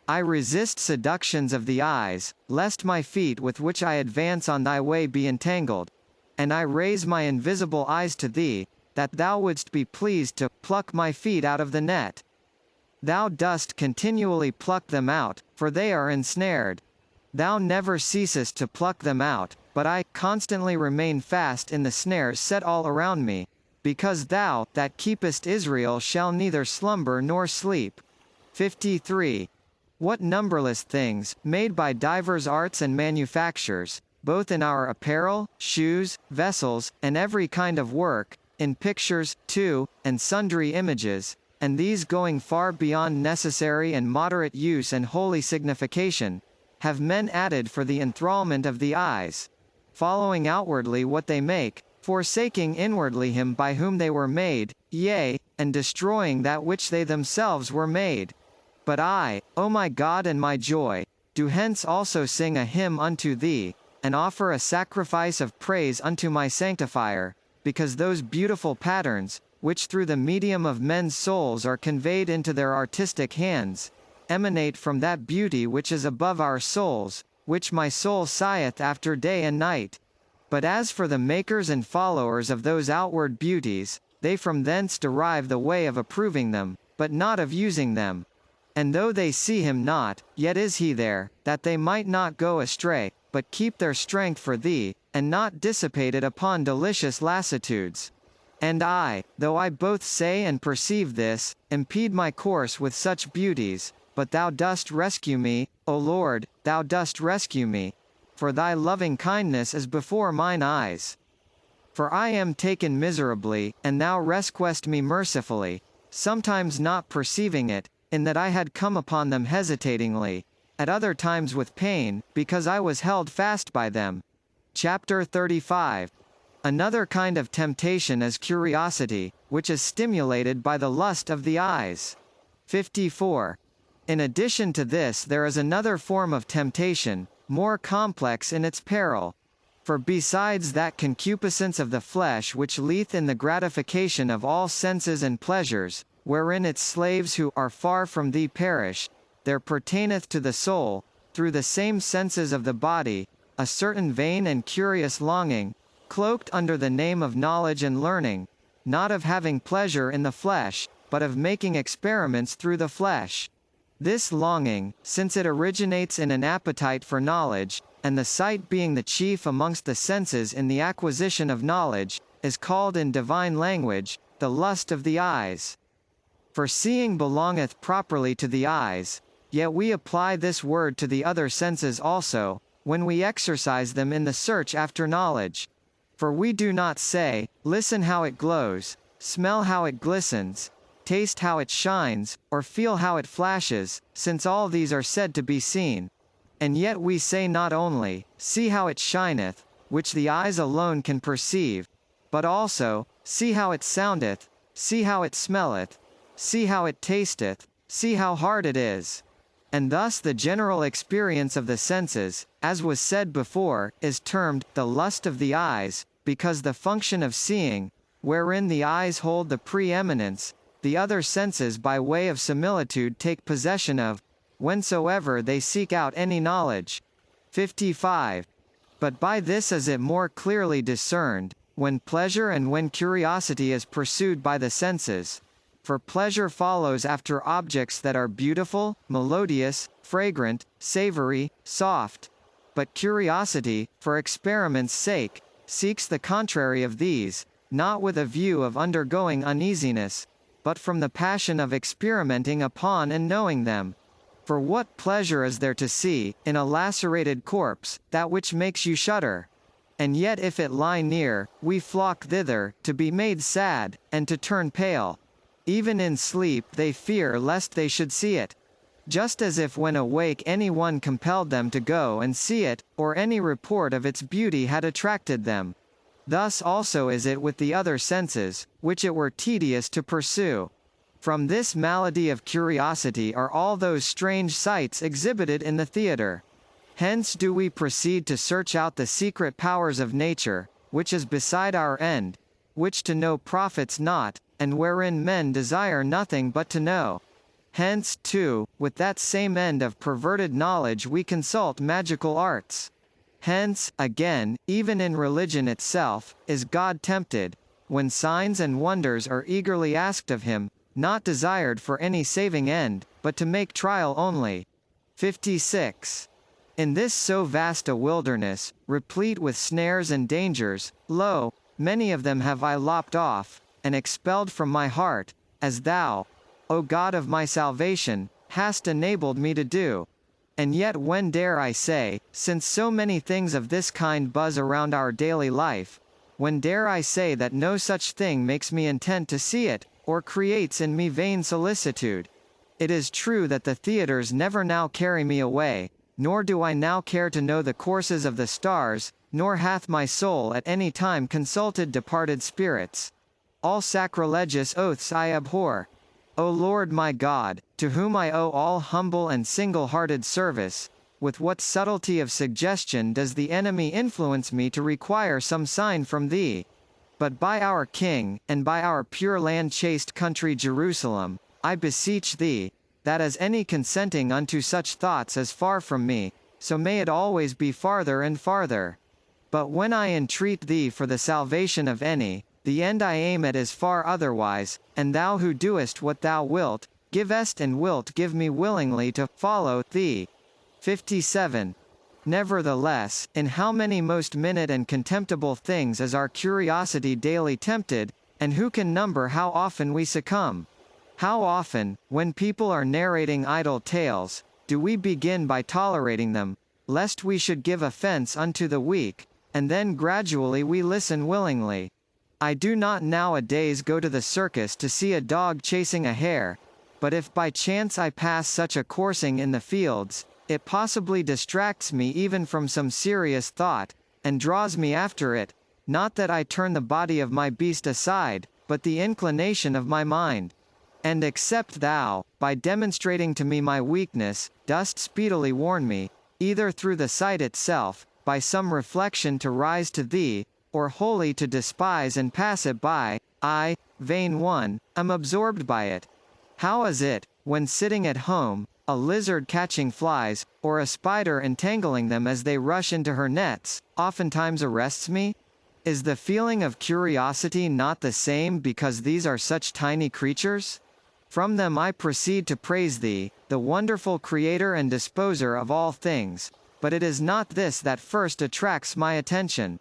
I resist seductions of the eyes, lest my feet with which I advance on thy way be entangled. And I raise my invisible eyes to thee, that thou wouldst be pleased to pluck my feet out of the net. Thou dost continually pluck them out, for they are ensnared. Thou never ceasest to pluck them out, but I constantly remain fast in the snares set all around me, because thou, that keepest Israel, shall neither slumber nor sleep. 53. What numberless things, made by divers arts and manufactures, both in our apparel, shoes, vessels, and every kind of work, in pictures, too, and sundry images, and these going far beyond necessary and moderate use and holy signification, have men added for the enthrallment of the eyes, following outwardly what they make, forsaking inwardly him by whom they were made, yea, and destroying that which they themselves were made. But I, O my God and my joy, do hence also sing a hymn unto thee, and offer a sacrifice of praise unto my sanctifier, because those beautiful patterns, which through the medium of men's souls are conveyed into their artistic hands, emanate from that beauty which is above our souls, which my soul sigheth after day and night. But as for the makers and followers of those outward beauties, they from thence derive the way of approving them, but not of using them. And though they see him not, yet is he there, that they might not go astray, but keep their strength for thee, and not dissipate it upon delicious lassitudes. And I, though I both say and perceive this, impede my course with such beauties, but thou dost rescue me, O Lord, thou dost rescue me. For thy loving kindness is before mine eyes. For I am taken miserably, and thou rescuest me mercifully, sometimes not perceiving it, in that I had come upon them hesitatingly, at other times with pain, because I was held fast by them. Chapter 35. Another kind of temptation is curiosity, which is stimulated by the lust of the eyes. 54. In addition to this there is another form of temptation, more complex in its peril. For besides that concupiscence of the flesh which leeth in the gratification of all senses and pleasures, wherein its slaves who are far from thee perish, there pertaineth to the soul, through the same senses of the body, a certain vain and curious longing, cloaked under the name of knowledge and learning, not of having pleasure in the flesh, but of making experiments through the flesh. This longing, since it originates in an appetite for knowledge, and the sight being the chief amongst the senses in the acquisition of knowledge, is called in divine language, the lust of the eyes. For seeing belongeth properly to the eyes, yet we apply this word to the other senses also, when we exercise them in the search after knowledge. For we do not say, listen how it glows, smell how it glistens, taste how it shines, or feel how it flashes, since all these are said to be seen. And yet we say not only, see how it shineth, which the eyes alone can perceive, but also, see how it soundeth, see how it smelleth, see how it tasteth, see how hard it is. And thus the general experience of the senses, as was said before, is termed the lust of the eyes, because the function of seeing, wherein the eyes hold the preeminence, the other senses by way of similitude take possession of, whensoever they seek out any knowledge. 55. But by this is it more clearly discerned, when pleasure and when curiosity is pursued by the senses. For pleasure follows after objects that are beautiful, melodious, fragrant, savory, soft. But curiosity, for experiment's sake, seeks the contrary of these, not with a view of undergoing uneasiness, but from the passion of experimenting upon and knowing them. For what pleasure is there to see, in a lacerated corpse, that which makes you shudder? And yet if it lie near, we flock thither, to be made sad, and to turn pale. Even in sleep they fear lest they should see it. Just as if when awake any one compelled them to go and see it, or any report of its beauty had attracted them. Thus also is it with the other senses, which it were tedious to pursue. From this malady of curiosity are all those strange sights exhibited in the theatre. Hence do we proceed to search out the secret powers of nature, which is beside our end, which to know profits not, and wherein men desire nothing but to know. Hence, too, with that same end of perverted knowledge we consult magical arts. Hence, again, even in religion itself, is God tempted, when signs and wonders are eagerly asked of him, not desired for any saving end, but to make trial only. 56. In this so vast a wilderness, replete with snares and dangers, lo, many of them have I lopped off, and expelled from my heart, as thou, O God of my salvation, hast enabled me to do. And yet when dare I say, since so many things of this kind buzz around our daily life, when dare I say that no such thing makes me intent to see it, or creates in me vain solicitude? It is true that the theatres never now carry me away, nor do I now care to know the courses of the stars, nor hath my soul at any time consulted departed spirits. All sacrilegious oaths I abhor. O Lord my God, to whom I owe all humble and single-hearted service, with what subtlety of suggestion does the enemy influence me to require some sign from thee? But by our King, and by our pure land-chaste country Jerusalem, I beseech thee, that as any consenting unto such thoughts is far from me, so may it always be farther and farther. But when I entreat thee for the salvation of any, the end I aim at is far otherwise, and thou who doest what thou wilt, givest and wilt give me willingly to follow thee. 57. Nevertheless, in how many most minute and contemptible things is our curiosity daily tempted, and who can number how often we succumb? How often, when people are narrating idle tales, do we begin by tolerating them, lest we should give offense unto the weak, and then gradually we listen willingly. I do not nowadays go to the circus to see a dog chasing a hare, but if by chance I pass such a coursing in the fields, it possibly distracts me even from some serious thought, and draws me after it, not that I turn the body of my beast aside, but the inclination of my mind. And except thou, by demonstrating to me my weakness, dost speedily warn me, either through the sight itself, by some reflection to rise to thee, or wholly to despise and pass it by, I, vain one, am absorbed by it. How is it, when sitting at home, a lizard catching flies, or a spider entangling them as they rush into her nets, oftentimes arrests me? Is the feeling of curiosity not the same because these are such tiny creatures? From them I proceed to praise thee, the wonderful creator and disposer of all things, but it is not this that first attracts my attention.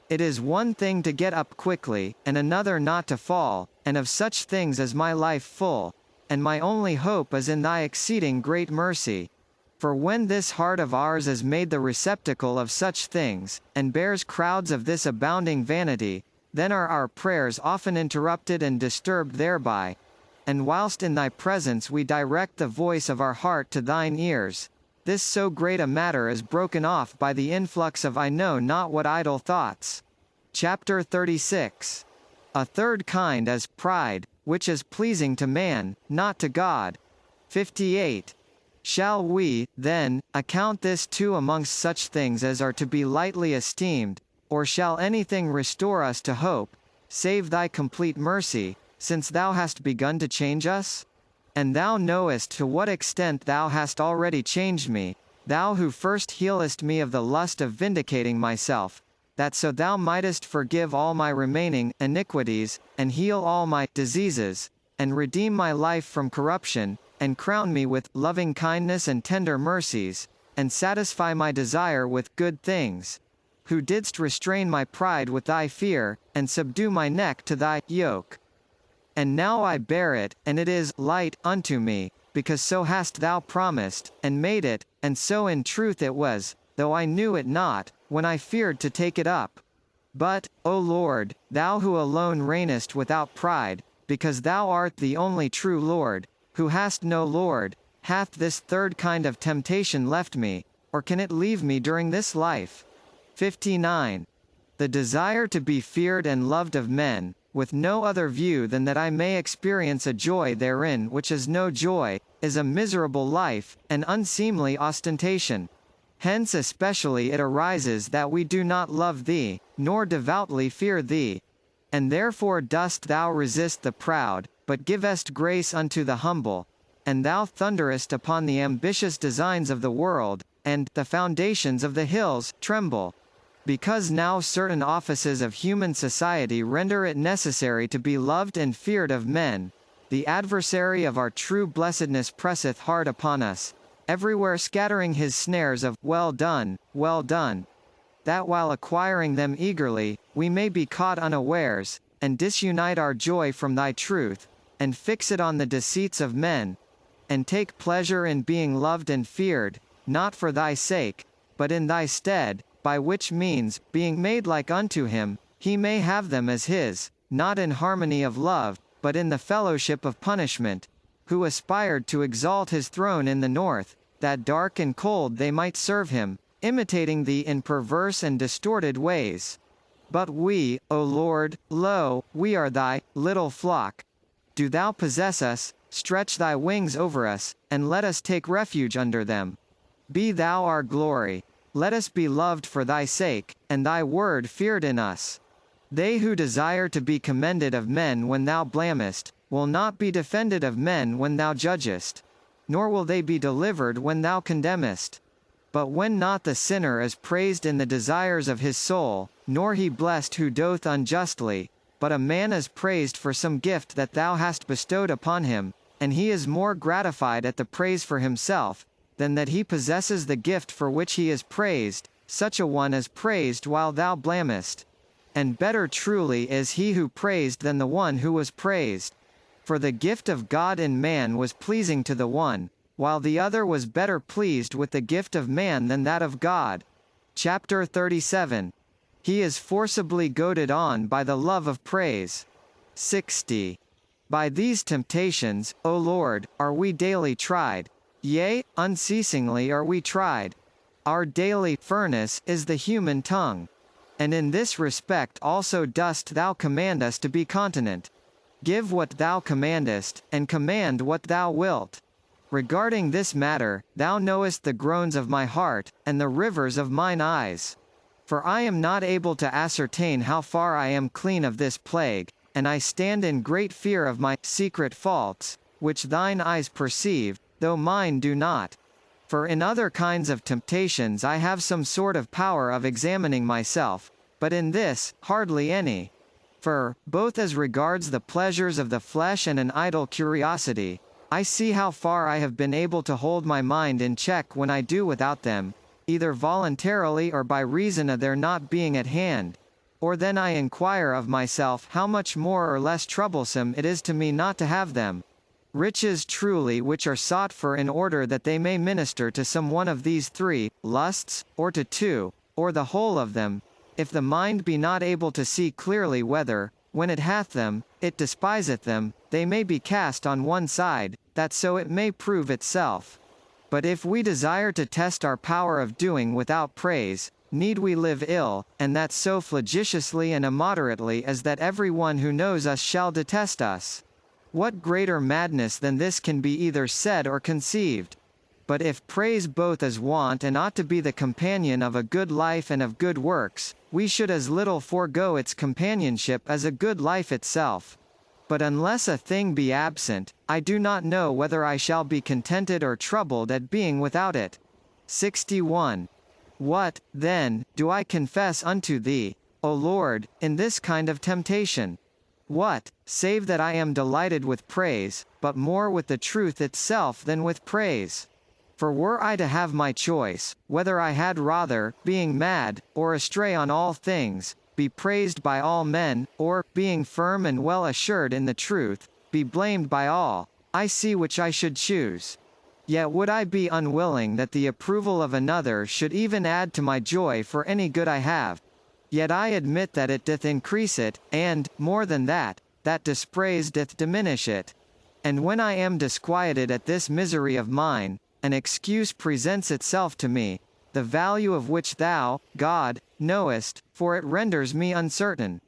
It is one thing to get up quickly, and another not to fall, and of such things is my life full, and my only hope is in thy exceeding great mercy. For when this heart of ours is made the receptacle of such things, and bears crowds of this abounding vanity, then are our prayers often interrupted and disturbed thereby. And whilst in thy presence we direct the voice of our heart to thine ears, this so great a matter is broken off by the influx of I know not what idle thoughts. Chapter 36. A third kind is pride, which is pleasing to man, not to God. 58. Shall we, then, account this too amongst such things as are to be lightly esteemed, or shall anything restore us to hope, save thy complete mercy, since thou hast begun to change us? And thou knowest to what extent thou hast already changed me, thou who first healest me of the lust of vindicating myself, that so thou mightest forgive all my remaining iniquities, and heal all my diseases, and redeem my life from corruption, and crown me with loving kindness and tender mercies, and satisfy my desire with good things, who didst restrain my pride with thy fear, and subdue my neck to thy yoke. And now I bear it, and it is light unto me, because so hast thou promised, and made it, and so in truth it was, though I knew it not, when I feared to take it up. But, O Lord, thou who alone reignest without pride, because thou art the only true Lord, who hast no Lord, hath this third kind of temptation left me, or can it leave me during this life? 59. The desire to be feared and loved of men, with no other view than that I may experience a joy therein which is no joy, is a miserable life, an unseemly ostentation. Hence especially it arises that we do not love thee, nor devoutly fear thee. And therefore dost thou resist the proud, but givest grace unto the humble, and thou thunderest upon the ambitious designs of the world, and the foundations of the hills tremble. Because now certain offices of human society render it necessary to be loved and feared of men, the adversary of our true blessedness presseth hard upon us, everywhere scattering his snares of well done, that while acquiring them eagerly, we may be caught unawares, and disunite our joy from thy truth, and fix it on the deceits of men, and take pleasure in being loved and feared, not for thy sake, but in thy stead, by which means, being made like unto him, he may have them as his, not in harmony of love, but in the fellowship of punishment, who aspired to exalt his throne in the north, that dark and cold they might serve him, imitating thee in perverse and distorted ways. But we, O Lord, lo, we are thy little flock. Do thou possess us, stretch thy wings over us, and let us take refuge under them. Be thou our glory. Let us be loved for thy sake, and thy word feared in us. They who desire to be commended of men when thou blamest, will not be defended of men when thou judgest, nor will they be delivered when thou condemnest. But when not the sinner is praised in the desires of his soul, nor he blessed who doth unjustly, but a man is praised for some gift that thou hast bestowed upon him, and he is more gratified at the praise for himself, than that he possesses the gift for which he is praised, such a one is praised while thou blamest. And better truly is he who praised than the one who was praised. For the gift of God in man was pleasing to the one, while the other was better pleased with the gift of man than that of God. Chapter 37. He is forcibly goaded on by the love of praise. 60. By these temptations, O Lord, are we daily tried. Yea, unceasingly are we tried. Our daily furnace is the human tongue. And in this respect also dost thou command us to be continent. Give what thou commandest, and command what thou wilt. Regarding this matter, thou knowest the groans of my heart, and the rivers of mine eyes. For I am not able to ascertain how far I am clean of this plague, and I stand in great fear of my secret faults, which thine eyes perceive, though mine do not. For in other kinds of temptations I have some sort of power of examining myself, but in this, hardly any. For, both as regards the pleasures of the flesh and an idle curiosity, I see how far I have been able to hold my mind in check when I do without them, either voluntarily or by reason of their not being at hand. Or then I inquire of myself how much more or less troublesome it is to me not to have them. Riches truly which are sought for in order that they may minister to some one of these three, lusts, or to two, or the whole of them, if the mind be not able to see clearly whether, when it hath them, it despiseth them, they may be cast on one side, that so it may prove itself. But if we desire to test our power of doing without praise, need we live ill, and that so flagitiously and immoderately as that every one who knows us shall detest us. What greater madness than this can be either said or conceived? But if praise both is wont and ought to be the companion of a good life and of good works, we should as little forego its companionship as a good life itself. But unless a thing be absent, I do not know whether I shall be contented or troubled at being without it. 61. What, then, do I confess unto thee, O Lord, in this kind of temptation? What, save that I am delighted with praise, but more with the truth itself than with praise? For were I to have my choice, whether I had rather, being mad, or astray on all things, be praised by all men, or, being firm and well assured in the truth, be blamed by all, I see which I should choose. Yet would I be unwilling that the approval of another should even add to my joy for any good I have. Yet I admit that it doth increase it, and, more than that dispraise doth diminish it. And when I am disquieted at this misery of mine, an excuse presents itself to me, the value of which thou, God, knowest, for it renders me uncertain.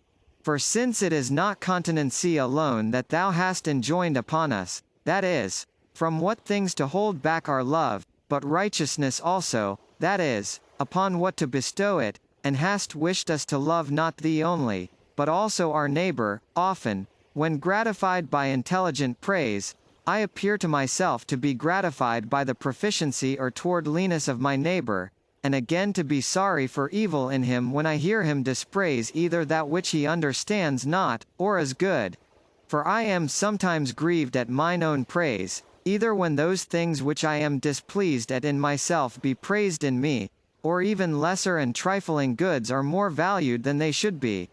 For since it is not continency alone that thou hast enjoined upon us, that is, from what things to hold back our love, but righteousness also, that is, upon what to bestow it, and hast wished us to love not thee only, but also our neighbor, often, when gratified by intelligent praise, I appear to myself to be gratified by the proficiency or towardliness of my neighbor, and again to be sorry for evil in him when I hear him dispraise either that which he understands not, or is good. For I am sometimes grieved at mine own praise, either when those things which I am displeased at in myself be praised in me, or even lesser and trifling goods are more valued than they should be.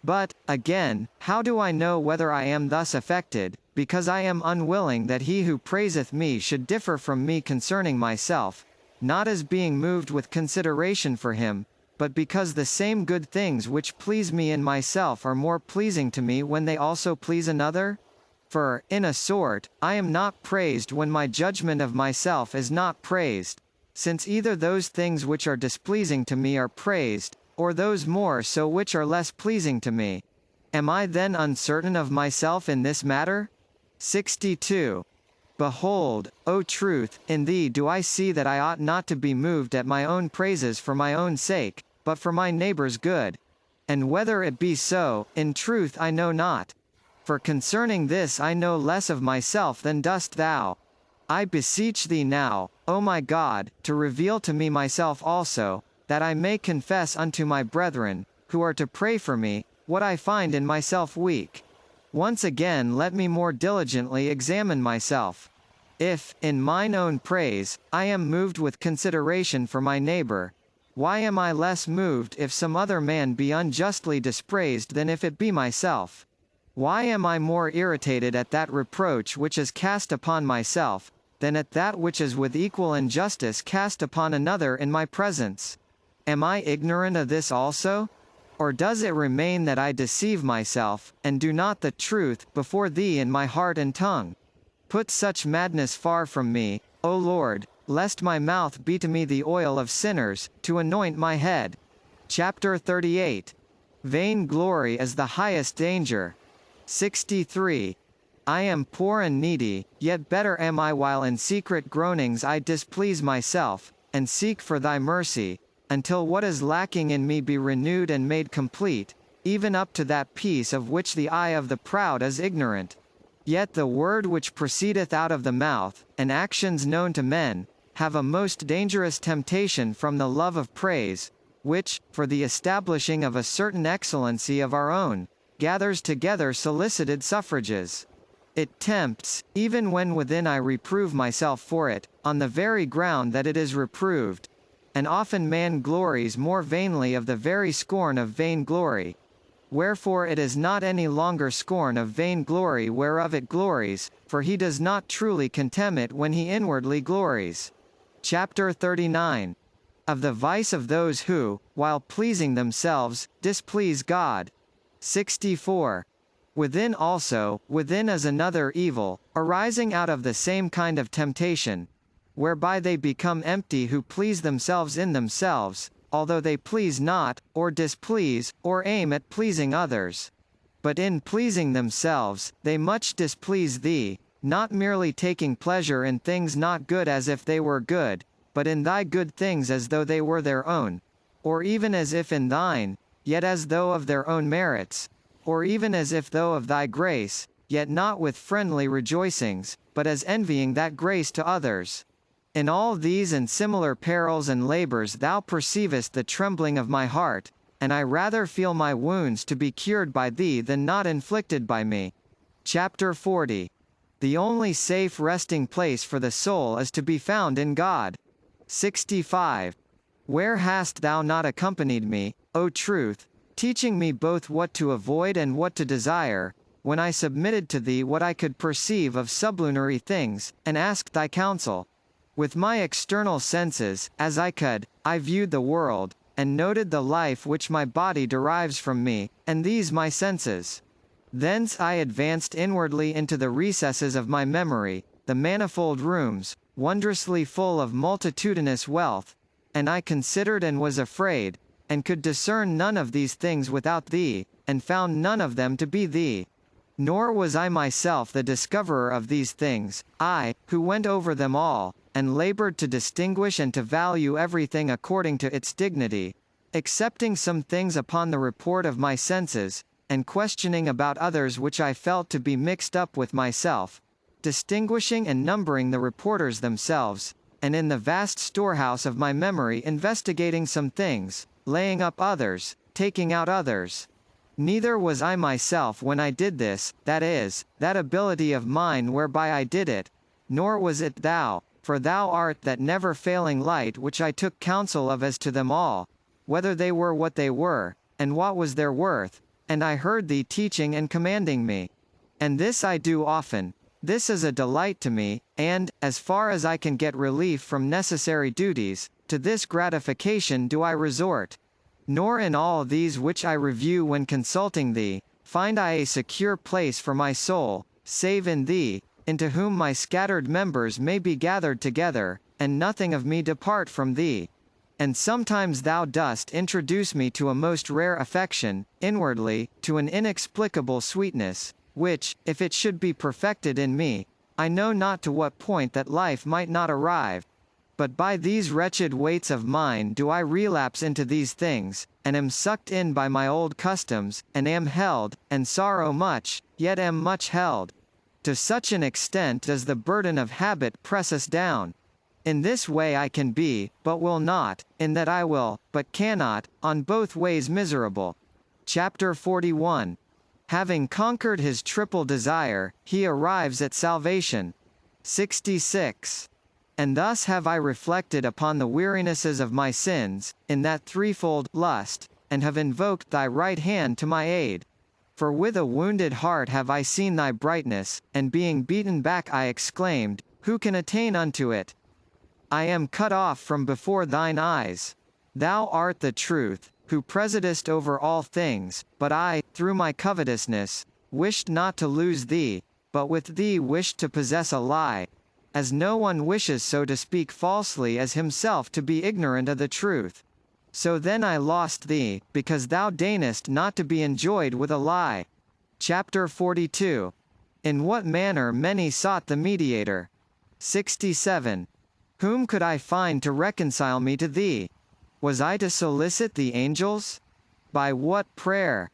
But, again, how do I know whether I am thus affected, because I am unwilling that he who praiseth me should differ from me concerning myself, not as being moved with consideration for him, but because the same good things which please me in myself are more pleasing to me when they also please another? For, in a sort, I am not praised when my judgment of myself is not praised, since either those things which are displeasing to me are praised, or those more so which are less pleasing to me. Am I then uncertain of myself in this matter? 62. Behold, O truth, in thee do I see that I ought not to be moved at my own praises for my own sake, but for my neighbor's good. And whether it be so, in truth I know not. For concerning this I know less of myself than dost thou. I beseech thee now, O my God, to reveal to me myself also, that I may confess unto my brethren, who are to pray for me, what I find in myself weak. Once again let me more diligently examine myself. If, in mine own praise, I am moved with consideration for my neighbor, why am I less moved if some other man be unjustly dispraised than if it be myself? Why am I more irritated at that reproach which is cast upon myself, than at that which is with equal injustice cast upon another in my presence? Am I ignorant of this also? Or does it remain that I deceive myself, and do not the truth, before thee in my heart and tongue? Put such madness far from me, O Lord, lest my mouth be to me the oil of sinners, to anoint my head. Chapter 38. Vain glory is the highest danger. 63. I am poor and needy, yet better am I while in secret groanings I displease myself, and seek for thy mercy, until what is lacking in me be renewed and made complete, even up to that peace of which the eye of the proud is ignorant. Yet the word which proceedeth out of the mouth, and actions known to men, have a most dangerous temptation from the love of praise, which, for the establishing of a certain excellency of our own, gathers together solicited suffrages. It tempts, even when within I reprove myself for it, on the very ground that it is reproved. And often man glories more vainly of the very scorn of vain glory. Wherefore it is not any longer scorn of vain glory whereof it glories, for he does not truly contemn it when he inwardly glories. Chapter 39. Of the vice of those who, while pleasing themselves, displease God. 64. Within is another evil, arising out of the same kind of temptation, whereby they become empty who please themselves in themselves, although they please not, or displease, or aim at pleasing others. But in pleasing themselves, they much displease thee, not merely taking pleasure in things not good as if they were good, but in thy good things as though they were their own, or even as if in thine, yet as though of their own merits, or even as if though of thy grace, yet not with friendly rejoicings, but as envying that grace to others. In all these and similar perils and labors thou perceivest the trembling of my heart, and I rather feel my wounds to be cured by thee than not inflicted by me. Chapter 40. The only safe resting place for the soul is to be found in God. 65. Where hast thou not accompanied me, O truth, teaching me both what to avoid and what to desire, when I submitted to thee what I could perceive of sublunary things, and asked thy counsel? With my external senses, as I could, I viewed the world, and noted the life which my body derives from me, and these my senses. Thence I advanced inwardly into the recesses of my memory, the manifold rooms, wondrously full of multitudinous wealth, and I considered and was afraid, and could discern none of these things without thee, and found none of them to be thee. Nor was I myself the discoverer of these things, I, who went over them all, and labored to distinguish and to value everything according to its dignity, accepting some things upon the report of my senses, and questioning about others which I felt to be mixed up with myself, distinguishing and numbering the reporters themselves, and in the vast storehouse of my memory investigating some things, laying up others, taking out others. Neither was I myself when I did this, that is, that ability of mine whereby I did it, nor was it thou, for thou art that never-failing light which I took counsel of as to them all, whether they were what they were, and what was their worth, and I heard thee teaching and commanding me. And this I do often. This is a delight to me, and, as far as I can get relief from necessary duties, to this gratification do I resort. Nor in all these which I review when consulting thee, find I a secure place for my soul, save in thee, into whom my scattered members may be gathered together, and nothing of me depart from thee. And sometimes thou dost introduce me to a most rare affection, inwardly, to an inexplicable sweetness, which, if it should be perfected in me, I know not to what point that life might not arrive. But by these wretched weights of mine do I relapse into these things, and am sucked in by my old customs, and am held, and sorrow much, yet am much held. To such an extent does the burden of habit press us down. In this way I can be, but will not, in that I will, but cannot, on both ways miserable. Chapter 41. Having conquered his triple desire, he arrives at salvation. 66. And thus have I reflected upon the wearinesses of my sins, in that threefold lust, and have invoked thy right hand to my aid. For with a wounded heart have I seen thy brightness, and being beaten back I exclaimed, who can attain unto it? I am cut off from before thine eyes. Thou art the truth, who presidest over all things, but I, through my covetousness, wished not to lose thee, but with thee wished to possess a lie, as no one wishes so to speak falsely as himself to be ignorant of the truth. So then I lost thee, because thou deignest not to be enjoyed with a lie. Chapter 42. In what manner many sought the mediator. 67. Whom could I find to reconcile me to thee? Was I to solicit the angels? By what prayer?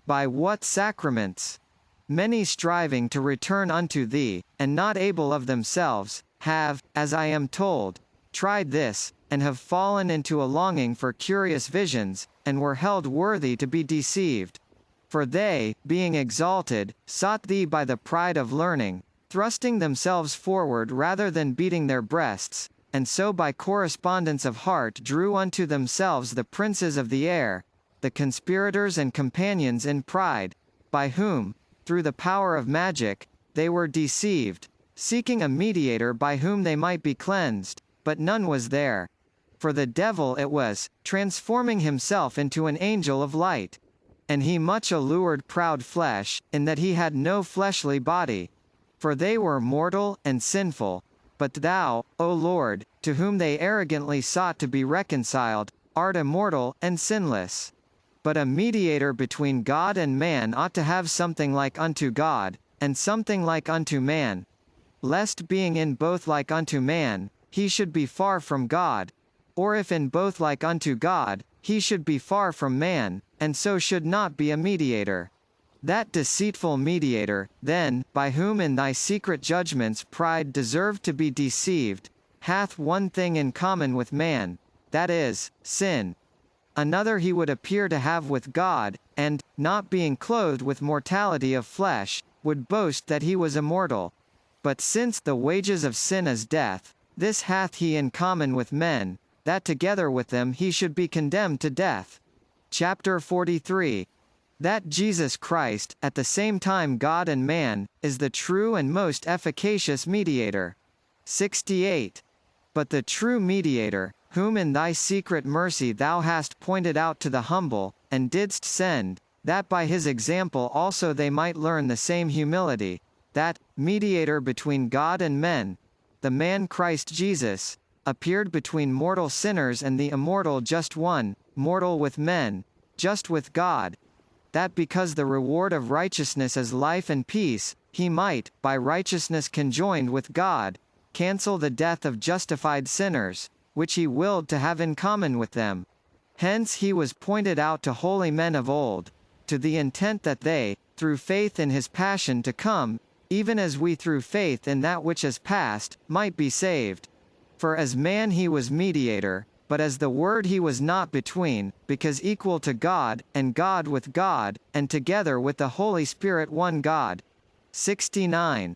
By what sacraments? Many striving to return unto thee, and not able of themselves, have, as I am told, tried this, and have fallen into a longing for curious visions, and were held worthy to be deceived. For they, being exalted, sought thee by the pride of learning, thrusting themselves forward rather than beating their breasts, and so by correspondence of heart drew unto themselves the princes of the air, the conspirators and companions in pride, by whom, through the power of magic, they were deceived, seeking a mediator by whom they might be cleansed, but none was there. For the devil it was, transforming himself into an angel of light. And he much allured proud flesh, in that he had no fleshly body. For they were mortal and sinful, but thou, O Lord, to whom they arrogantly sought to be reconciled, art immortal and sinless. But a mediator between God and man ought to have something like unto God, and something like unto man, lest being in both like unto man, he should be far from God, or if in both like unto God, he should be far from man, and so should not be a mediator. That deceitful mediator, then, by whom in thy secret judgments pride deserved to be deceived, hath one thing in common with man, that is, sin. Another he would appear to have with God, and, not being clothed with mortality of flesh, would boast that he was immortal. But since the wages of sin is death, this hath he in common with men, that together with them he should be condemned to death. Chapter 43. That Jesus Christ, at the same time God and man, is the true and most efficacious mediator. 68. But the true mediator, whom in thy secret mercy thou hast pointed out to the humble, and didst send, that by his example also they might learn the same humility, that, mediator between God and men, the man Christ Jesus, appeared between mortal sinners and the immortal just one, mortal with men, just with God, that because the reward of righteousness is life and peace, he might, by righteousness conjoined with God, cancel the death of justified sinners, which he willed to have in common with them. Hence he was pointed out to holy men of old, to the intent that they, through faith in his passion to come, even as we through faith in that which is past, might be saved. For as man he was mediator, but as the Word he was not between, because equal to God, and God with God, and together with the Holy Spirit one God. 69.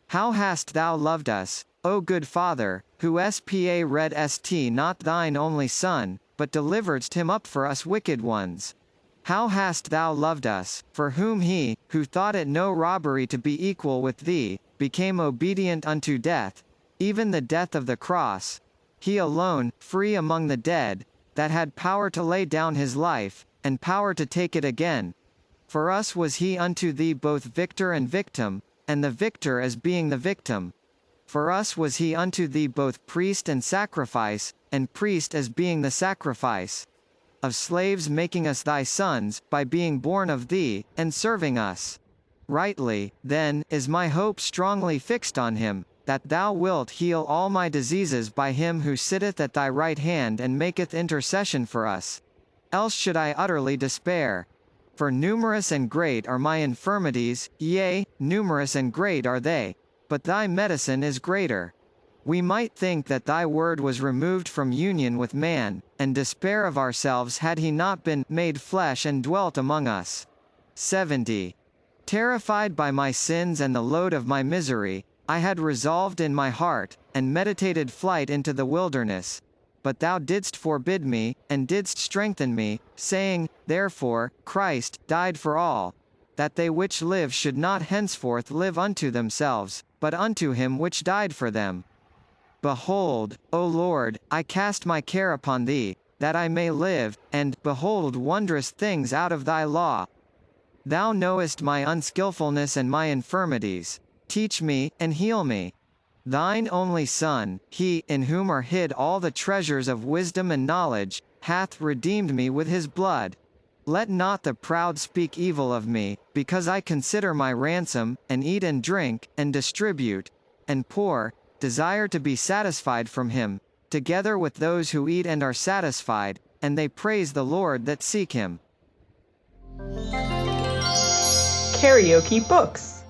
How hast thou loved us, O good Father, who spa read st not thine only Son, but deliveredst him up for us wicked ones? How hast thou loved us, for whom he, who thought it no robbery to be equal with thee, became obedient unto death, even the death of the cross, he alone, free among the dead, that had power to lay down his life, and power to take it again. For us was he unto thee both victor and victim, and the victor as being the victim. For us was he unto thee both priest and sacrifice, and priest as being the sacrifice. Of slaves making us thy sons, by being born of thee, and serving us. Rightly, then, is my hope strongly fixed on him, that thou wilt heal all my diseases by him who sitteth at thy right hand and maketh intercession for us. Else should I utterly despair. For numerous and great are my infirmities, yea, numerous and great are they, but thy medicine is greater. We might think that thy word was removed from union with man, and despair of ourselves had he not been made flesh and dwelt among us. 70. Terrified by my sins and the load of my misery, I had resolved in my heart, and meditated flight into the wilderness. But thou didst forbid me, and didst strengthen me, saying, Therefore, Christ died for all, that they which live should not henceforth live unto themselves, but unto him which died for them. Behold, O Lord, I cast my care upon thee, that I may live, and, behold wondrous things out of thy law. Thou knowest my unskillfulness and my infirmities. Teach me, and heal me. Thine only Son, he, in whom are hid all the treasures of wisdom and knowledge, hath redeemed me with his blood. Let not the proud speak evil of me, because I consider my ransom, and eat and drink, and distribute, and poor, desire to be satisfied from him, together with those who eat and are satisfied, and they praise the Lord that seek him. KaraokeBooks.